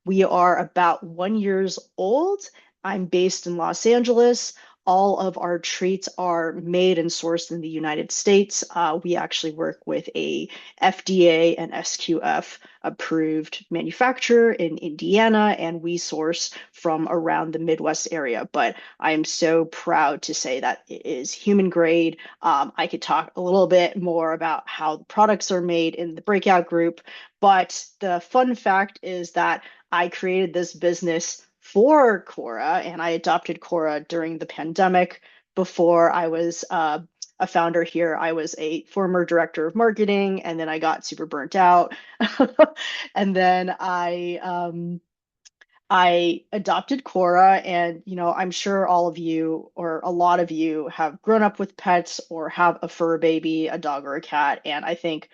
We are about 1 years old. I'm based in Los Angeles. All of our treats are made and sourced in the United States. We actually work with a FDA and SQF approved manufacturer in Indiana, and we source from around the Midwest area. But I am so proud to say that it is human grade. I could talk a little bit more about how the products are made in the breakout group, but the fun fact is that I created this business for Cora, and I adopted Cora during the pandemic. Before I was a founder here, I was a former director of marketing, and then I got super burnt out. And then I adopted Cora, and I'm sure all of you or a lot of you have grown up with pets or have a fur baby, a dog or a cat, and I think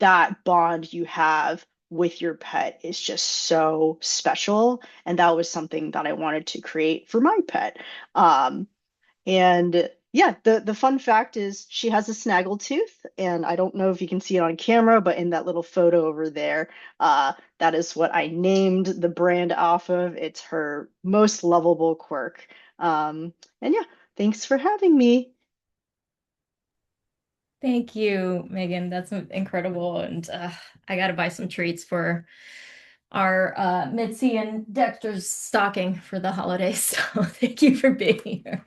that bond you have with your pet is just so special. And that was something that I wanted to create for my pet. And yeah, the fun fact is she has a snaggletooth, and I don't know if you can see it on camera, but in that little photo over there, that is what I named the brand off of. It's her most lovable quirk. And yeah, thanks for having me. Thank you, Megan. That's incredible. And I got to buy some treats for our Mitzi and Dexter's stocking for the holidays. So thank you for being here.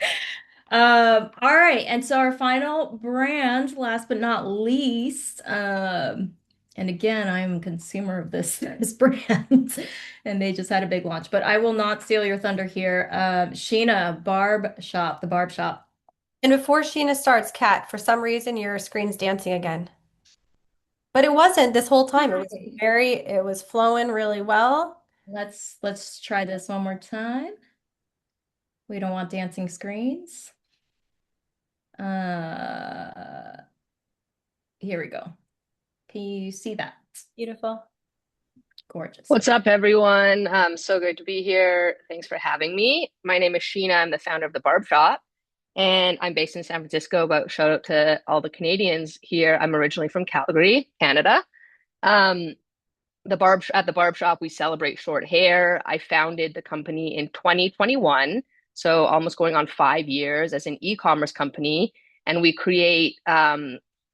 All right. And so our final brand, last but not least, and again, I'm a consumer of this brand, and they just had a big launch, but I will not steal your thunder here. Sheena, Barb Shop, the Barb Shop. And before Sheena starts, Kat, for some reason your screen's dancing again. But it wasn't this whole time. It was flowing really well. Let's try this one more time. We don't want dancing screens. Uh, Here we go. Can you see that? Beautiful. Gorgeous. What's up, everyone? So good to be here. Thanks for having me. My name is Sheena. I'm the founder of the Barb Shop, and I'm based in San Francisco. But shout out to all the Canadians here. I'm originally from Calgary, Canada. Um, at the barb shop, we celebrate short hair. I founded the company in 2021, so almost going on 5 years as an e-commerce company, and we create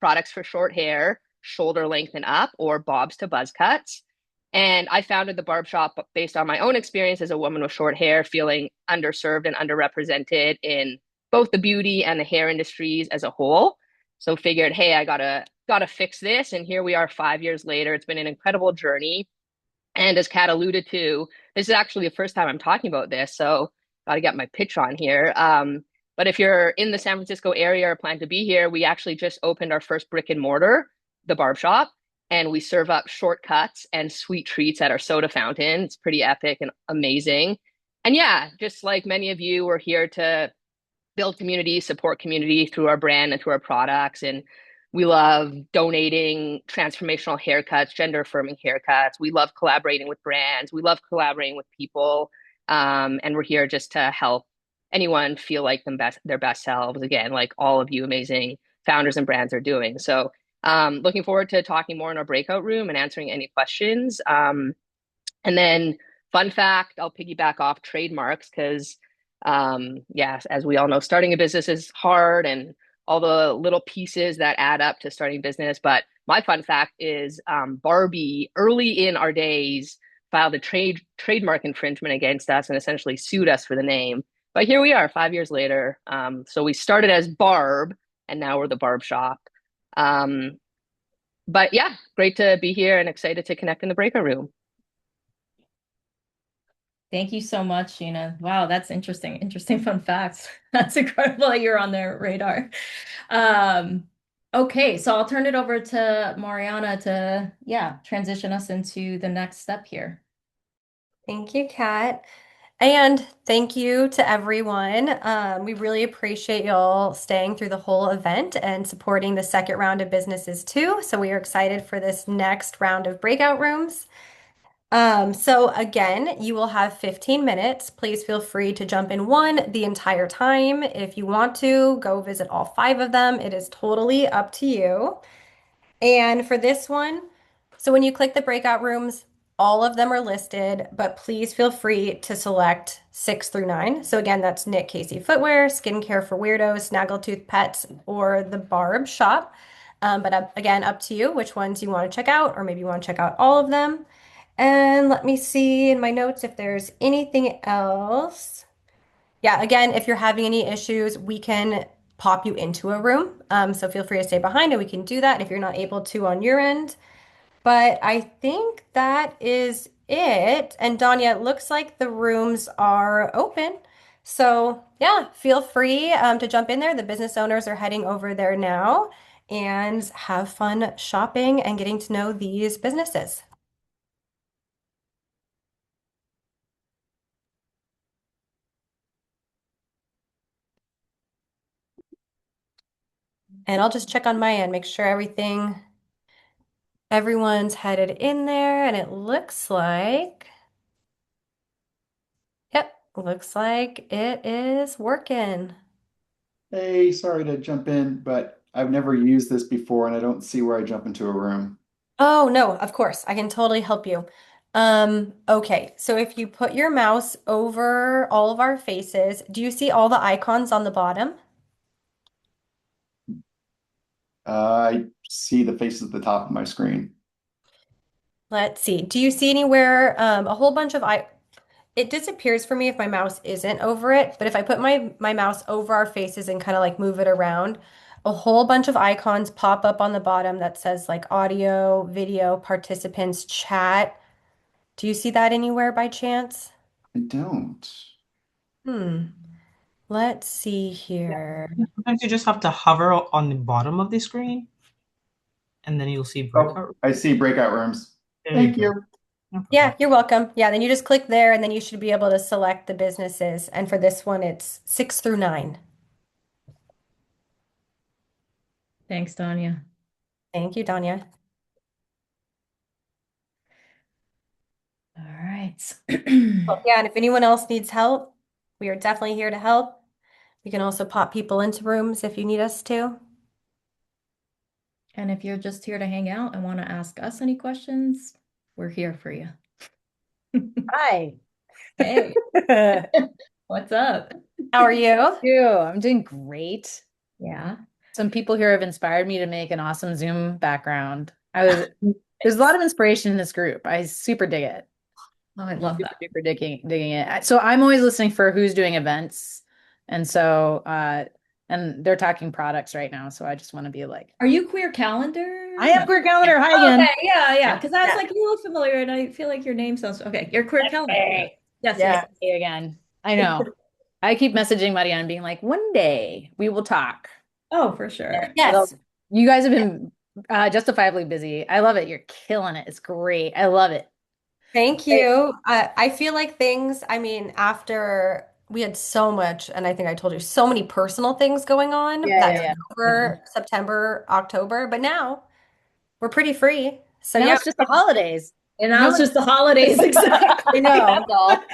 products for short hair, shoulder length and up, or bobs to buzz cuts. And I founded the barb shop based on my own experience as a woman with short hair, feeling underserved and underrepresented in both the beauty and the hair industries as a whole. So figured, hey, I gotta fix this. And here we are 5 years later. It's been an incredible journey. And as Kat alluded to, this is actually the first time I'm talking about this. So gotta get my pitch on here. But if you're in the San Francisco area or plan to be here, we actually just opened our first brick and mortar, the Barb Shop, and we serve up shortcuts and sweet treats at our soda fountain. It's pretty epic and amazing. And yeah, just like many of you, we're here to build community, support community through our brand and through our products. And we love donating transformational haircuts, gender affirming haircuts. We love collaborating with brands. We love collaborating with people. And we're here just to help anyone feel like their best selves. Again, like all of you amazing founders and brands are doing. So looking forward to talking more in our breakout room and answering any questions. And then, fun fact, I'll piggyback off trademarks because, yes, as we all know, starting a business is hard and all the little pieces that add up to starting a business. But my fun fact is Barbie, early in our days, filed a trademark infringement against us and essentially sued us for the name. But here we are 5 years later. So we started as Barb, and now we're the Barb Shop. But yeah, great to be here and excited to connect in the breakout room. Thank you so much, Sheena. Wow, that's interesting. Interesting fun facts. That's incredible that you're on their radar. Okay, so I'll turn it over to Mariana to, yeah, transition us into the next step here. Thank you, Kat. And thank you to everyone. We really appreciate y'all staying through the whole event and supporting the second round of businesses too. So we are excited for this next round of breakout rooms. So again, you will have 15 minutes. Please feel free to jump in one the entire time. If you want to, go visit all five of them. It is totally up to you. And for this one, so when you click the breakout rooms, all of them are listed, but please feel free to select 6 through 9. So again, that's Nick Casey Footwear, Skincare for Weirdos, Snaggletooth Pets, or the Barb Shop. But again, up to you which ones you want to check out, or maybe you want to check out all of them. And let me see in my notes if there's anything else. Yeah, again, if you're having any issues, we can pop you into a room. So feel free to stay behind and we can do that if you're not able to on your end. But I think that is it. And Danya, it looks like the rooms are open. So yeah, feel free to jump in there. The business owners are heading over there now and have fun shopping and getting to know these businesses. And I'll just check on my end, make sure everything Everyone's headed in there, and it looks like, yep, looks like it is working. Hey, sorry to jump in, but I've never used this before and I don't see where I jump into a room. Oh, no, of course. I can totally help you. Okay, so if you put your mouse over all of our faces, do you see all the icons on the bottom? I see the faces at the top of my screen. Let's see. Do you see anywhere a whole bunch of I it disappears for me if my mouse isn't over it, but if I put my mouse over our faces and kind of like move it around, a whole bunch of icons pop up on the bottom that says like audio, video, participants, chat. Do you see that anywhere by chance? I don't. Hmm. Let's see Yeah. here. Sometimes you just have to hover on the bottom of the screen, and then you'll see Oh, breakout. I see breakout rooms. There you Thank go. you. No problem. Yeah, you're welcome. Yeah, then you just click there and then you should be able to select the businesses. And for this one, it's 6 through 9. Thanks, Tanya. Thank you, Danya. All right. Well, yeah, and if anyone else needs help, we are definitely here to help. We can also pop people into rooms if you need us to. And if you're just here to hang out and want to ask us any questions, we're here for you. Hi. Hey, what's up? How are you? I'm doing great. Yeah. Some people here have inspired me to make an awesome Zoom background. There's a lot of inspiration in this group. I super dig it. Oh, I love Super that. duper digging it. So I'm always listening for who's doing events. And so and they're talking products right now. So I just want to be like, Are you Queer Calendar? I am No. Queer Calendar. Hi Okay, again. yeah. Because I was Yeah. like, you look familiar, and I feel like your name sounds okay. You're Queer Calendar. Hey. Yes, Yeah, yes. hey again. I know. I keep messaging Marianne and being like, one day we will talk. Oh, for sure. Yes. You guys have been justifiably busy. I love it. You're killing it. It's great. I love it. Thank you. I feel like things, I mean, after we had so much, and I think I told you, so many personal things going on that Yeah. took over September, October, but now we're pretty free. So Now yeah, it's just the holidays. And now it's just the holidays, exactly. I know. That's all.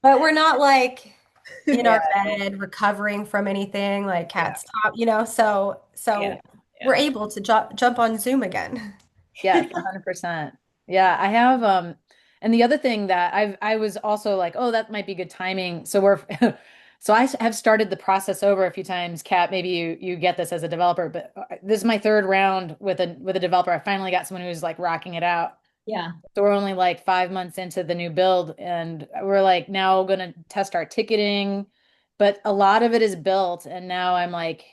But we're not like in Yeah. our bed recovering from anything like cat's top, so we're able to jump on Zoom again. Yes, 100%. Yeah, I have and the other thing that I was also like, oh, that might be good timing. So we're so I have started the process over a few times. Kat, maybe you get this as a developer, but this is my third round with a developer. I finally got someone who's like rocking it out. Yeah. So we're only like 5 months into the new build, and we're like now gonna test our ticketing, but a lot of it is built, and now I'm like,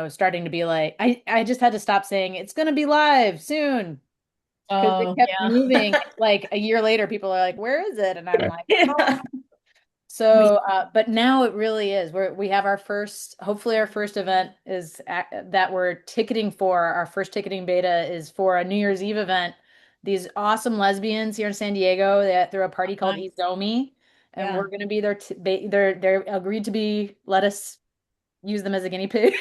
starting to be like, I just had to stop saying it's gonna be live soon because it Oh, kept yeah. moving. Like a year later, people are like, where is it? And I'm like, Yeah. so, but now it really is. We have our first, hopefully our first event is that we're ticketing for. Our first ticketing beta is for a New Year's Eve event. These awesome lesbians here in San Diego, they through a party called Nice. Ezomi, and Yeah. we're going to be there. They're agreed to let us use them as a guinea pig.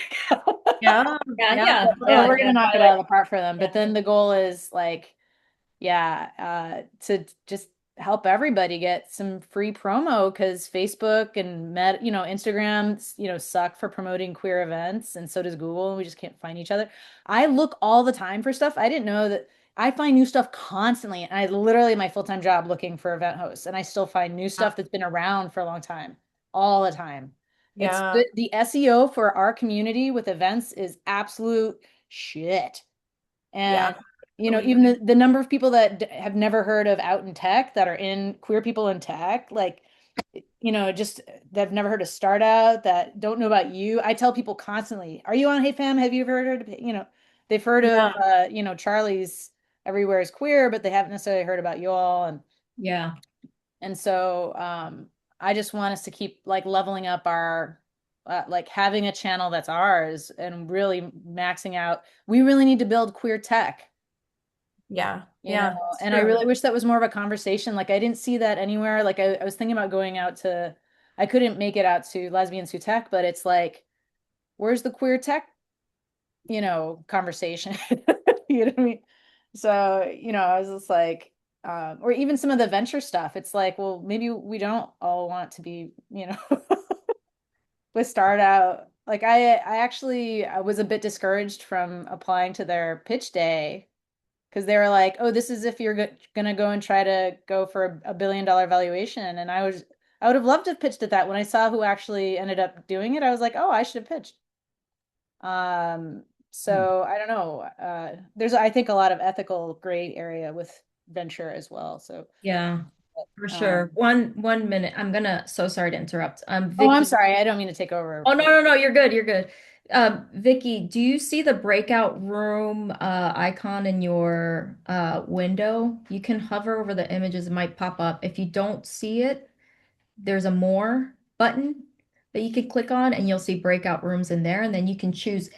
Yeah. Yeah. So we're going to Yeah. knock it out of the park for them. But then the goal is like, to just help everybody get some free promo because Facebook and Instagram, suck for promoting queer events, and so does Google, and we just can't find each other. I look all the time for stuff. I didn't know that I find new stuff constantly, and I literally my full-time job looking for event hosts, and I still find new stuff that's been around for a long time, all the time. It's Yeah. the SEO for our community with events is absolute shit. Yeah. And even the number of people that have never heard of Out in Tech that are in queer people in tech, like, just that have never heard of Start Out, that don't know about you. I tell people constantly, are you on Hey Fam? Have you ever heard of, they've heard of, Yeah. Charlie's Everywhere is Queer, but they haven't necessarily heard about you all. Yeah. And so, I just want us to keep like leveling up our, like having a channel that's ours and really maxing out. We really need to build queer tech. Yeah. You know, It's and I true. really wish that was more of a conversation. Like I didn't see that anywhere. Like I was thinking about going out to, I couldn't make it out to Lesbians Who Tech, but it's like, where's the queer tech, conversation? You know what I mean? So, I was just like, or even some of the venture stuff. It's like, well, maybe we don't all want to be, with start out. Like I was a bit discouraged from applying to their pitch day because they were like, "Oh, this is if you're gonna go and try to go for a $1 billion valuation." And I would have loved to have pitched at that. When I saw who actually ended up doing it, I was like, "Oh, I should have pitched." Um, so I don't know. There's, I think, a lot of ethical gray area with venture as well. So, Yeah, for sure. um, One minute. So sorry to interrupt. oh, I'm Vicky. sorry. I don't mean to take over. Oh, no, no, no, you're good. You're good. Vicky, do you see the breakout room icon in your window? You can hover over the images, it might pop up. If you don't see it, there's a more button that you can click on and you'll see breakout rooms in there. And then you can choose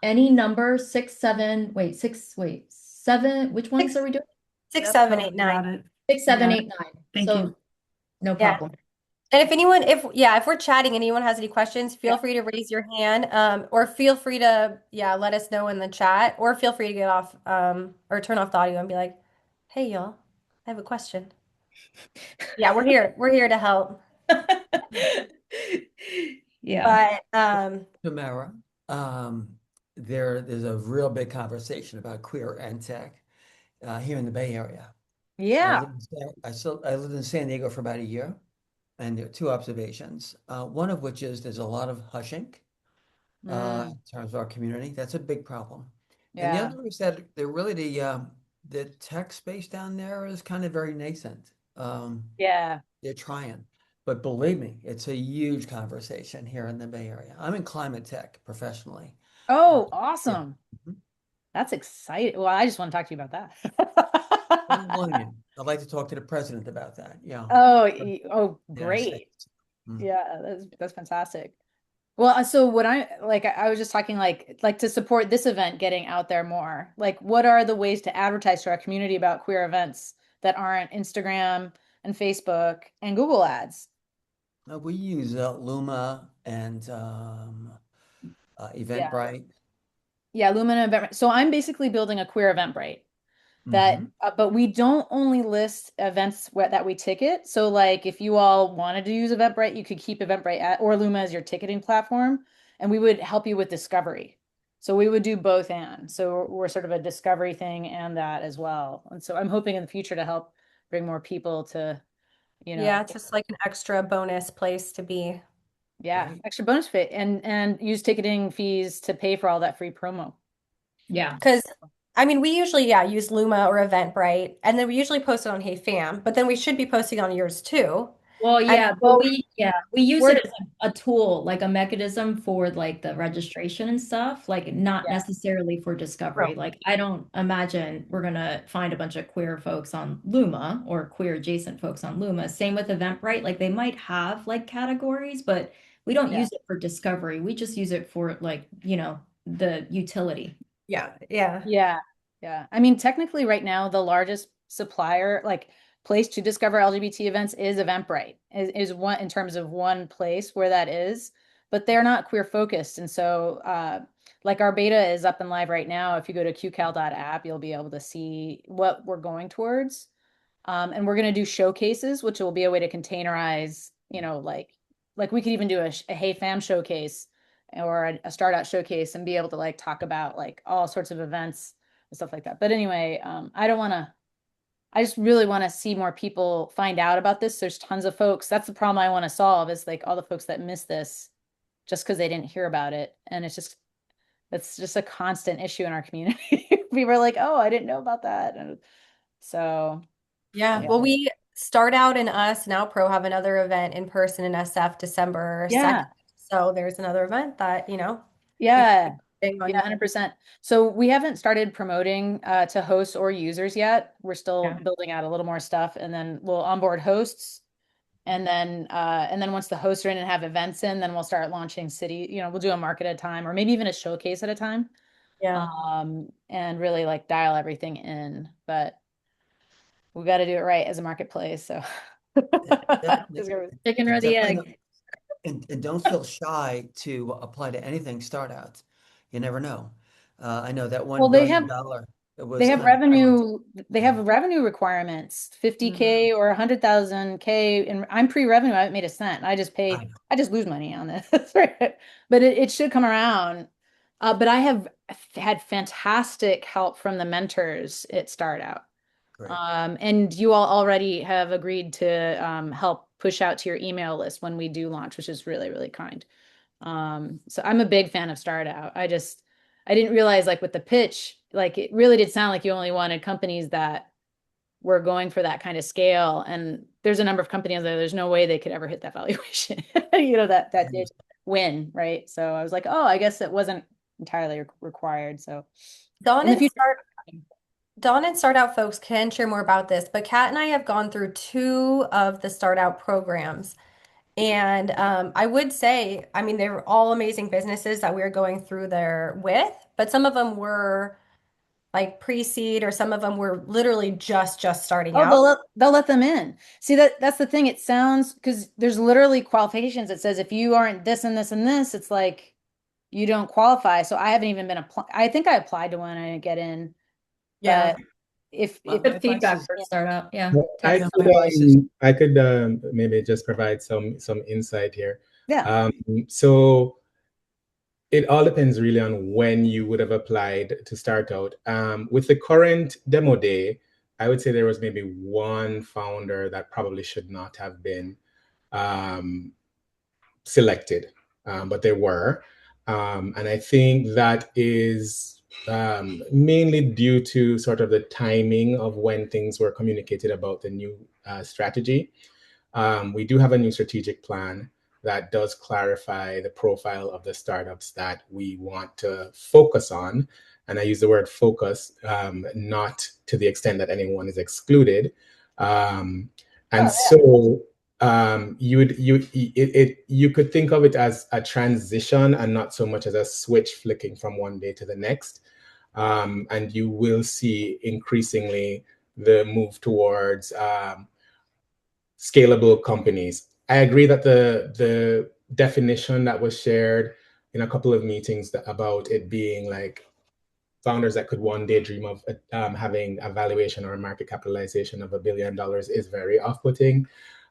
any number, seven. Which ones are we doing? Six, Yep, seven, I eight, got nine. it. Six, I seven, got it. eight, nine. Thank you. So no Yeah. problem. And if we're chatting, anyone has any questions, feel free to raise your hand, or feel free to, let us know in the chat, or feel free to get off, or turn off the audio and be like, hey, y'all, I have a question. Yeah, we're here. We're here to help. Yeah. But, Tamara, there's a real big conversation about queer and tech here in the Bay Area. Yeah. I lived in San Diego for about a year, and there are two observations. One of which is there's a lot of hushing in terms of our community. That's a big problem. And the Yeah. other is that they're really the tech space down there is kind of very nascent. Yeah. They're trying. But believe me, it's a huge conversation here in the Bay Area. I'm in climate tech professionally. Oh, Yeah. awesome. Mhm. That's exciting. Well, I just want to talk to you about that. I don't blame you. I'd like to talk to the president about that. Yeah. Oh, But yeah, great. mm. Yeah, that's fantastic. Well, so what I was just talking like to support this event getting out there more. Like, what are the ways to advertise to our community about queer events that aren't Instagram and Facebook and Google ads? We use Luma and Yeah. Eventbrite. Yeah, Lumina Event. So I'm basically building a queer Eventbrite that, Hmm. but we don't only list events that we ticket. So like if you all wanted to use Eventbrite, you could keep Eventbrite or Luma as your ticketing platform, and we would help you with discovery. So we would do both and. So we're sort of a discovery thing and that as well. And so I'm hoping in the future to help bring more people to, yeah, it's just like an extra bonus place to be. yeah, Great. extra bonus fit and use ticketing fees to pay for all that free promo. Yeah. Because we usually, use Luma or Eventbrite, and then we usually post it on Hey Fam, but then we should be posting on yours too. Well, And yeah, but so we use we're it as a tool, like a mechanism for like the registration and stuff, like not yeah, necessarily for discovery. Like I don't imagine we're gonna find a bunch of queer folks on Luma or queer adjacent folks on Luma. Same with Eventbrite, like they might have like categories, but we don't yeah. use it for discovery. We just use it for like, the utility. yeah, yeah, Yeah. Yeah. I mean, technically right now, the largest supplier, like place to discover LGBT events is Eventbrite, is one in terms of one place where that is, but they're not queer focused. And so like our beta is up and live right now. If you go to qcal.app, you'll be able to see what we're going towards. And we're going to do showcases, which will be a way to containerize, like we could even do a Hey Fam showcase or a start out showcase and be able to like talk about like all sorts of events and stuff like that. But anyway, I just really want to see more people find out about this. There's tons of folks. That's the problem I want to solve is like all the folks that miss this just because they didn't hear about it. And it's just a constant issue in our community. People are like, oh, I didn't know about that. And so, yeah. yeah. Well, we start out in us now. Pro have another event in person in SF December 2nd. Yeah. So there's another event that we Yeah. thing on. Yeah, 100%. So we haven't started promoting to hosts or users yet. We're still Yeah. building out a little more stuff, and then we'll onboard hosts. And then once the hosts are in and have events in, then we'll start launching city, we'll do a market at a time or maybe even a showcase at a time. Yeah. And really like dial everything in. But we got to do it right as a marketplace. So Definitely. just go Chicken And or the definitely egg. and don't feel shy to apply to anything start out. You never know. I know that well, $1 they billion have It was They have I went to, revenue requirements, 50K or 100,000K, and I'm pre-revenue. I haven't made a cent. I just lose money on this. Right? But it should come around. But I have had fantastic help from the mentors at Start Out. great. And you all already have agreed to help push out to your email list when we do launch, which is really, really kind. So I'm a big fan of Start Out. I didn't realize like with the pitch, like it really did sound like you only wanted companies that were going for that kind of scale. And there's a number of companies there, there's no way they could ever hit that valuation, that did win, right? So I was like, oh, I guess it wasn't entirely required. So Dawn in the and future. Start Out folks can share more about this, but Kat and I have gone through two of the Start Out programs. And I would say, I mean, they were all amazing businesses that we were going through there with, but some of them were like pre-seed or some of them were literally just starting Oh, out. they'll let them in. See, that's the thing. It sounds because there's literally qualifications. It says if you aren't this and this and this, it's like you don't qualify. So I haven't even been apply. I think I applied to one. I didn't get in. Yeah. But if Good feedback for startup. Yeah. Well, Test. I could maybe just provide some insight here. Yeah. So it all depends really on when you would have applied to Start Out. With the current demo day, I would say there was maybe one founder that probably should not have been um, selected, but there were. And I think that is mainly due to sort of the timing of when things were communicated about the new strategy. We do have a new strategic plan that does clarify the profile of the startups that we want to focus on. And I use the word focus, not to the extent that anyone is excluded. And so you could think of it as a transition and not so much as a switch flicking from one day to the next. And you will see increasingly the move towards scalable companies. I agree that the definition that was shared in a couple of meetings about it being like founders that could one day dream of having a valuation or a market capitalization of $1 billion is very off-putting.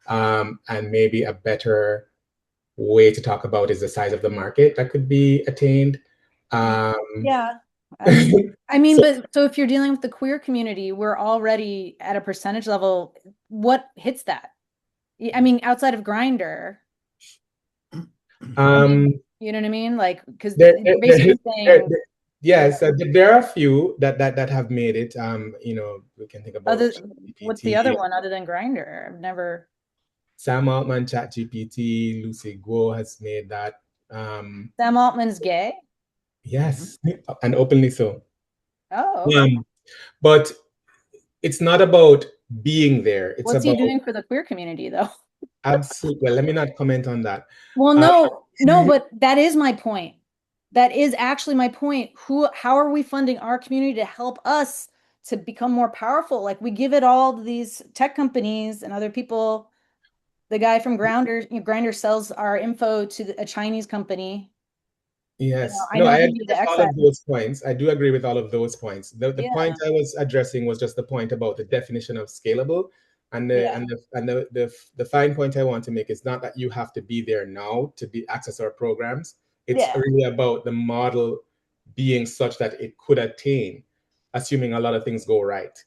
And maybe a better way to talk about is the size of the market that could be attained. Yeah. I mean, but so if you're dealing with the queer community, we're already at a percentage level. What hits that? I mean, outside of Grindr, you know what I mean? Like, because there, they're there, basically saying, yes, there are a few that have made it. We can think about what's the other one other than Grindr? I've never. Sam Altman, ChatGPT, Lucy Guo has made that. Sam Altman's gay? Yes, and openly so. Oh, okay. But it's not about being there. It's What's he about doing for the queer community, though? absolutely. Well, let me not comment on that. Well, no, but that is my point. That is actually my point. How are we funding our community to help us to become more powerful? Like we give it all to these tech companies and other people. The guy from Grindr sells our info to a Chinese company. Yes. I No, know I he agree needed with to all exit. of those points. I do agree with all of those points. The point Yeah. I was addressing was just the point about the definition of scalable. And the fine point I want to make is not that you have to be there now to access our programs. It's Yeah. really about the model being such that it could attain, assuming a lot of things go right.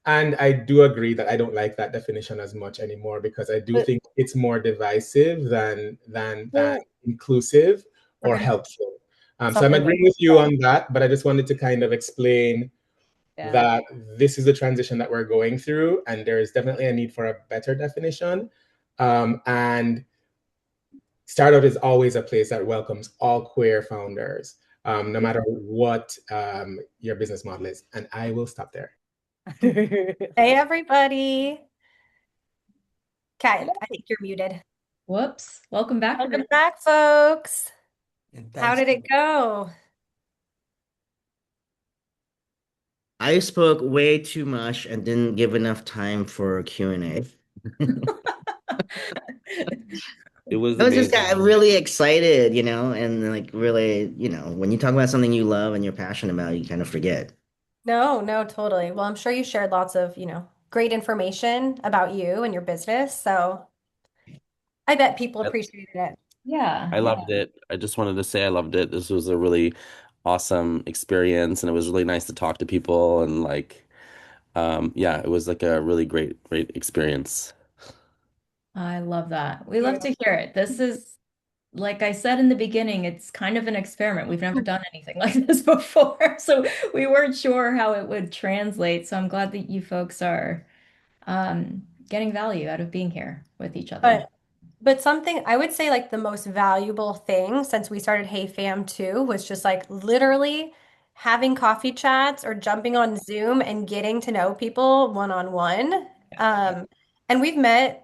And I do agree that I don't like that definition as much anymore because I do think it's more divisive than inclusive or helpful. So I'm agreeing with you on that, but I just wanted to kind of explain that this is the transition that we're going through, and there is definitely a need for a better definition. And Startup is always a place that welcomes all queer founders, no matter what your business model is. And I will stop there. Hey, everybody. Kat, I think you're muted. Whoops. Welcome back. Welcome back, folks. How thanks did it go? I spoke way too much and didn't give enough time for Q&A. It was I was just got amazing. really excited, and like really, when you talk about something you love and you're passionate about, you kind of forget. No, no, totally. Well, I'm sure you shared lots of, great information about you and your business. So I bet people I, appreciated it. Yeah, I yeah. loved it. I just wanted to say I loved it. This was a really awesome experience, and it was really nice to talk to people and like, yeah, it was like a really great experience. I love that. We love Yeah. to hear it. This is, like I said in the beginning, it's kind of an experiment. We've never done anything like this before, so we weren't sure how it would translate. So I'm glad that you folks are getting value out of being here with each other. But something I would say like the most valuable thing since we started Hey Fam too was just like literally having coffee chats or jumping on Zoom and getting to know people one-on-one. Um, and we've met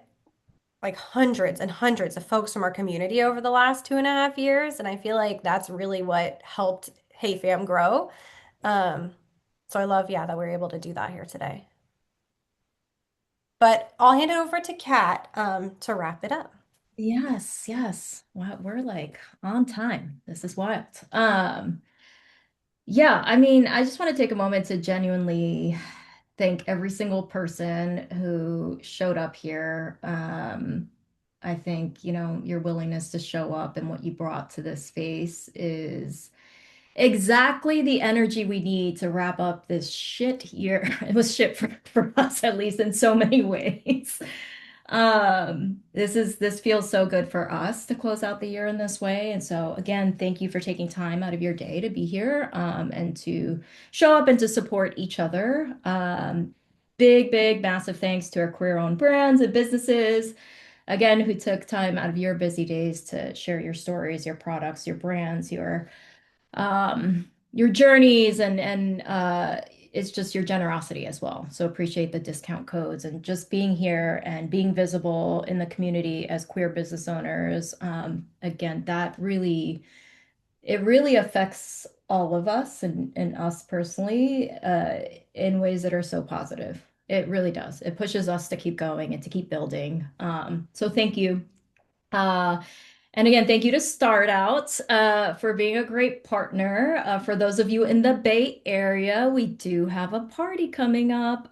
like hundreds and hundreds of folks from our community over the last 2.5 years. And I feel like that's really what helped Hey Fam grow. Um, so I love, yeah, that we're able to do that here today. But I'll hand it over to Kat, to wrap it up. Yes, yes. Wow, we're like on time. This is wild. Yeah, I mean, I just want to take a moment to genuinely thank every single person who showed up here. I think, your willingness to show up and what you brought to this space is exactly the energy we need to wrap up this shit year. It was shit for us, at least in so many ways. This feels so good for us to close out the year in this way. And so again, thank you for taking time out of your day to be here, and to show up and to support each other. Big, massive thanks to our queer-owned brands and businesses, again, who took time out of your busy days to share your stories, your products, your brands, your journeys, and it's just your generosity as well. So appreciate the discount codes and just being here and being visible in the community as queer business owners. Again, it really affects all of us and us personally, in ways that are so positive. It really does. It pushes us to keep going and to keep building. So thank you. Uh, and again, thank you to Start Out, for being a great partner. For those of you in the Bay Area, we do have a party coming up.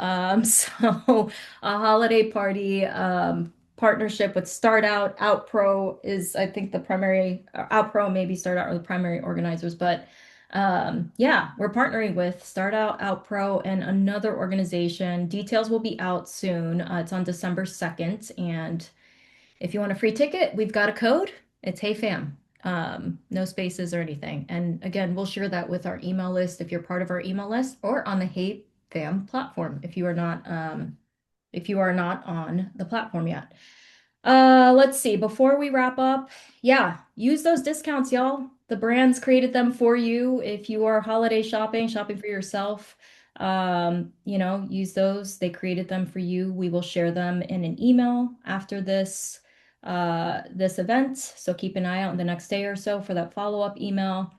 So a holiday party, partnership with Start Out. Outpro is, I think, the primary, Outpro, maybe Start Out are the primary organizers, but yeah, we're partnering with Start Out, Outpro, and another organization. Details will be out soon. It's on December 2nd, and if you want a free ticket, we've got a code. It's Hey Fam. No spaces or anything. And again, we'll share that with our email list if you're part of our email list, or on the Hey Fam platform if you are not on the platform yet. Let's see. Before we wrap up, yeah, use those discounts, y'all. The brands created them for you. If you are holiday shopping for yourself, use those. They created them for you. We will share them in an email after this event. So keep an eye out in the next day or so for that follow-up email.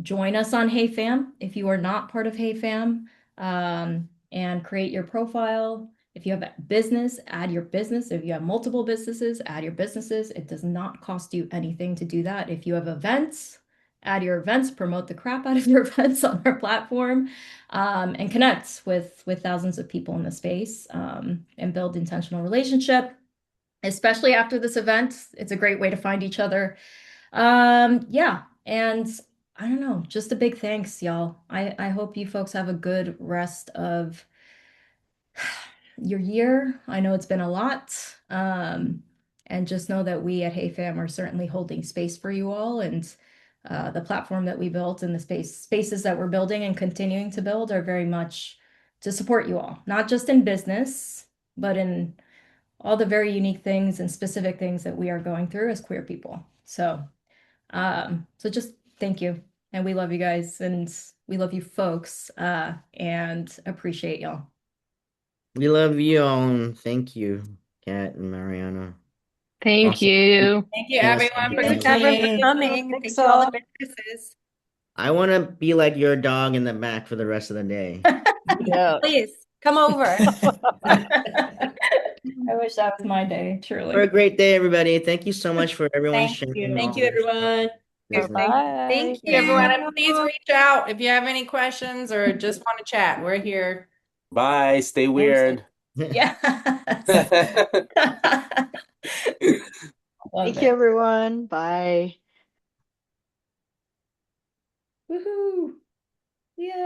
Join us on Hey Fam if you are not part of Hey Fam, and create your profile. If you have a business, add your business. If you have multiple businesses, add your businesses. It does not cost you anything to do that. If you have events, add your events, promote the crap out of your events on our platform, and connect with thousands of people in the space, and build intentional relationship. Especially after this event, it's a great way to find each other. Yeah, and I don't know, just a big thanks, y'all. I hope you folks have a good rest of your year. I know it's been a lot. And just know that we at Hey Fam are certainly holding space for you all, and the platform that we built and the spaces that we're building and continuing to build are very much to support you all, not just in business, but in all the very unique things and specific things that we are going through as queer people. So just thank you. And we love you guys, and we love you folks, and appreciate y'all. We love you all, and thank you, Kat and Mariana. Thank Awesome. you. Thank you, Awesome. everyone, for Thanks everyone for joining. coming. Thanks Thank you all all. the businesses. I want to be like your dog in the back for the rest of the day. Yeah. Please come over. I wish that was my day, For a truly. great day, everybody. Thank you so much for everyone Thank sharing you. all Thank you, their stuff. everyone. It was Bye. Thank Everyone, you. and please reach out if you have any questions or just want to chat. We're here. Bye. Stay weird. Yes. Love Thank you, it. everyone. Bye.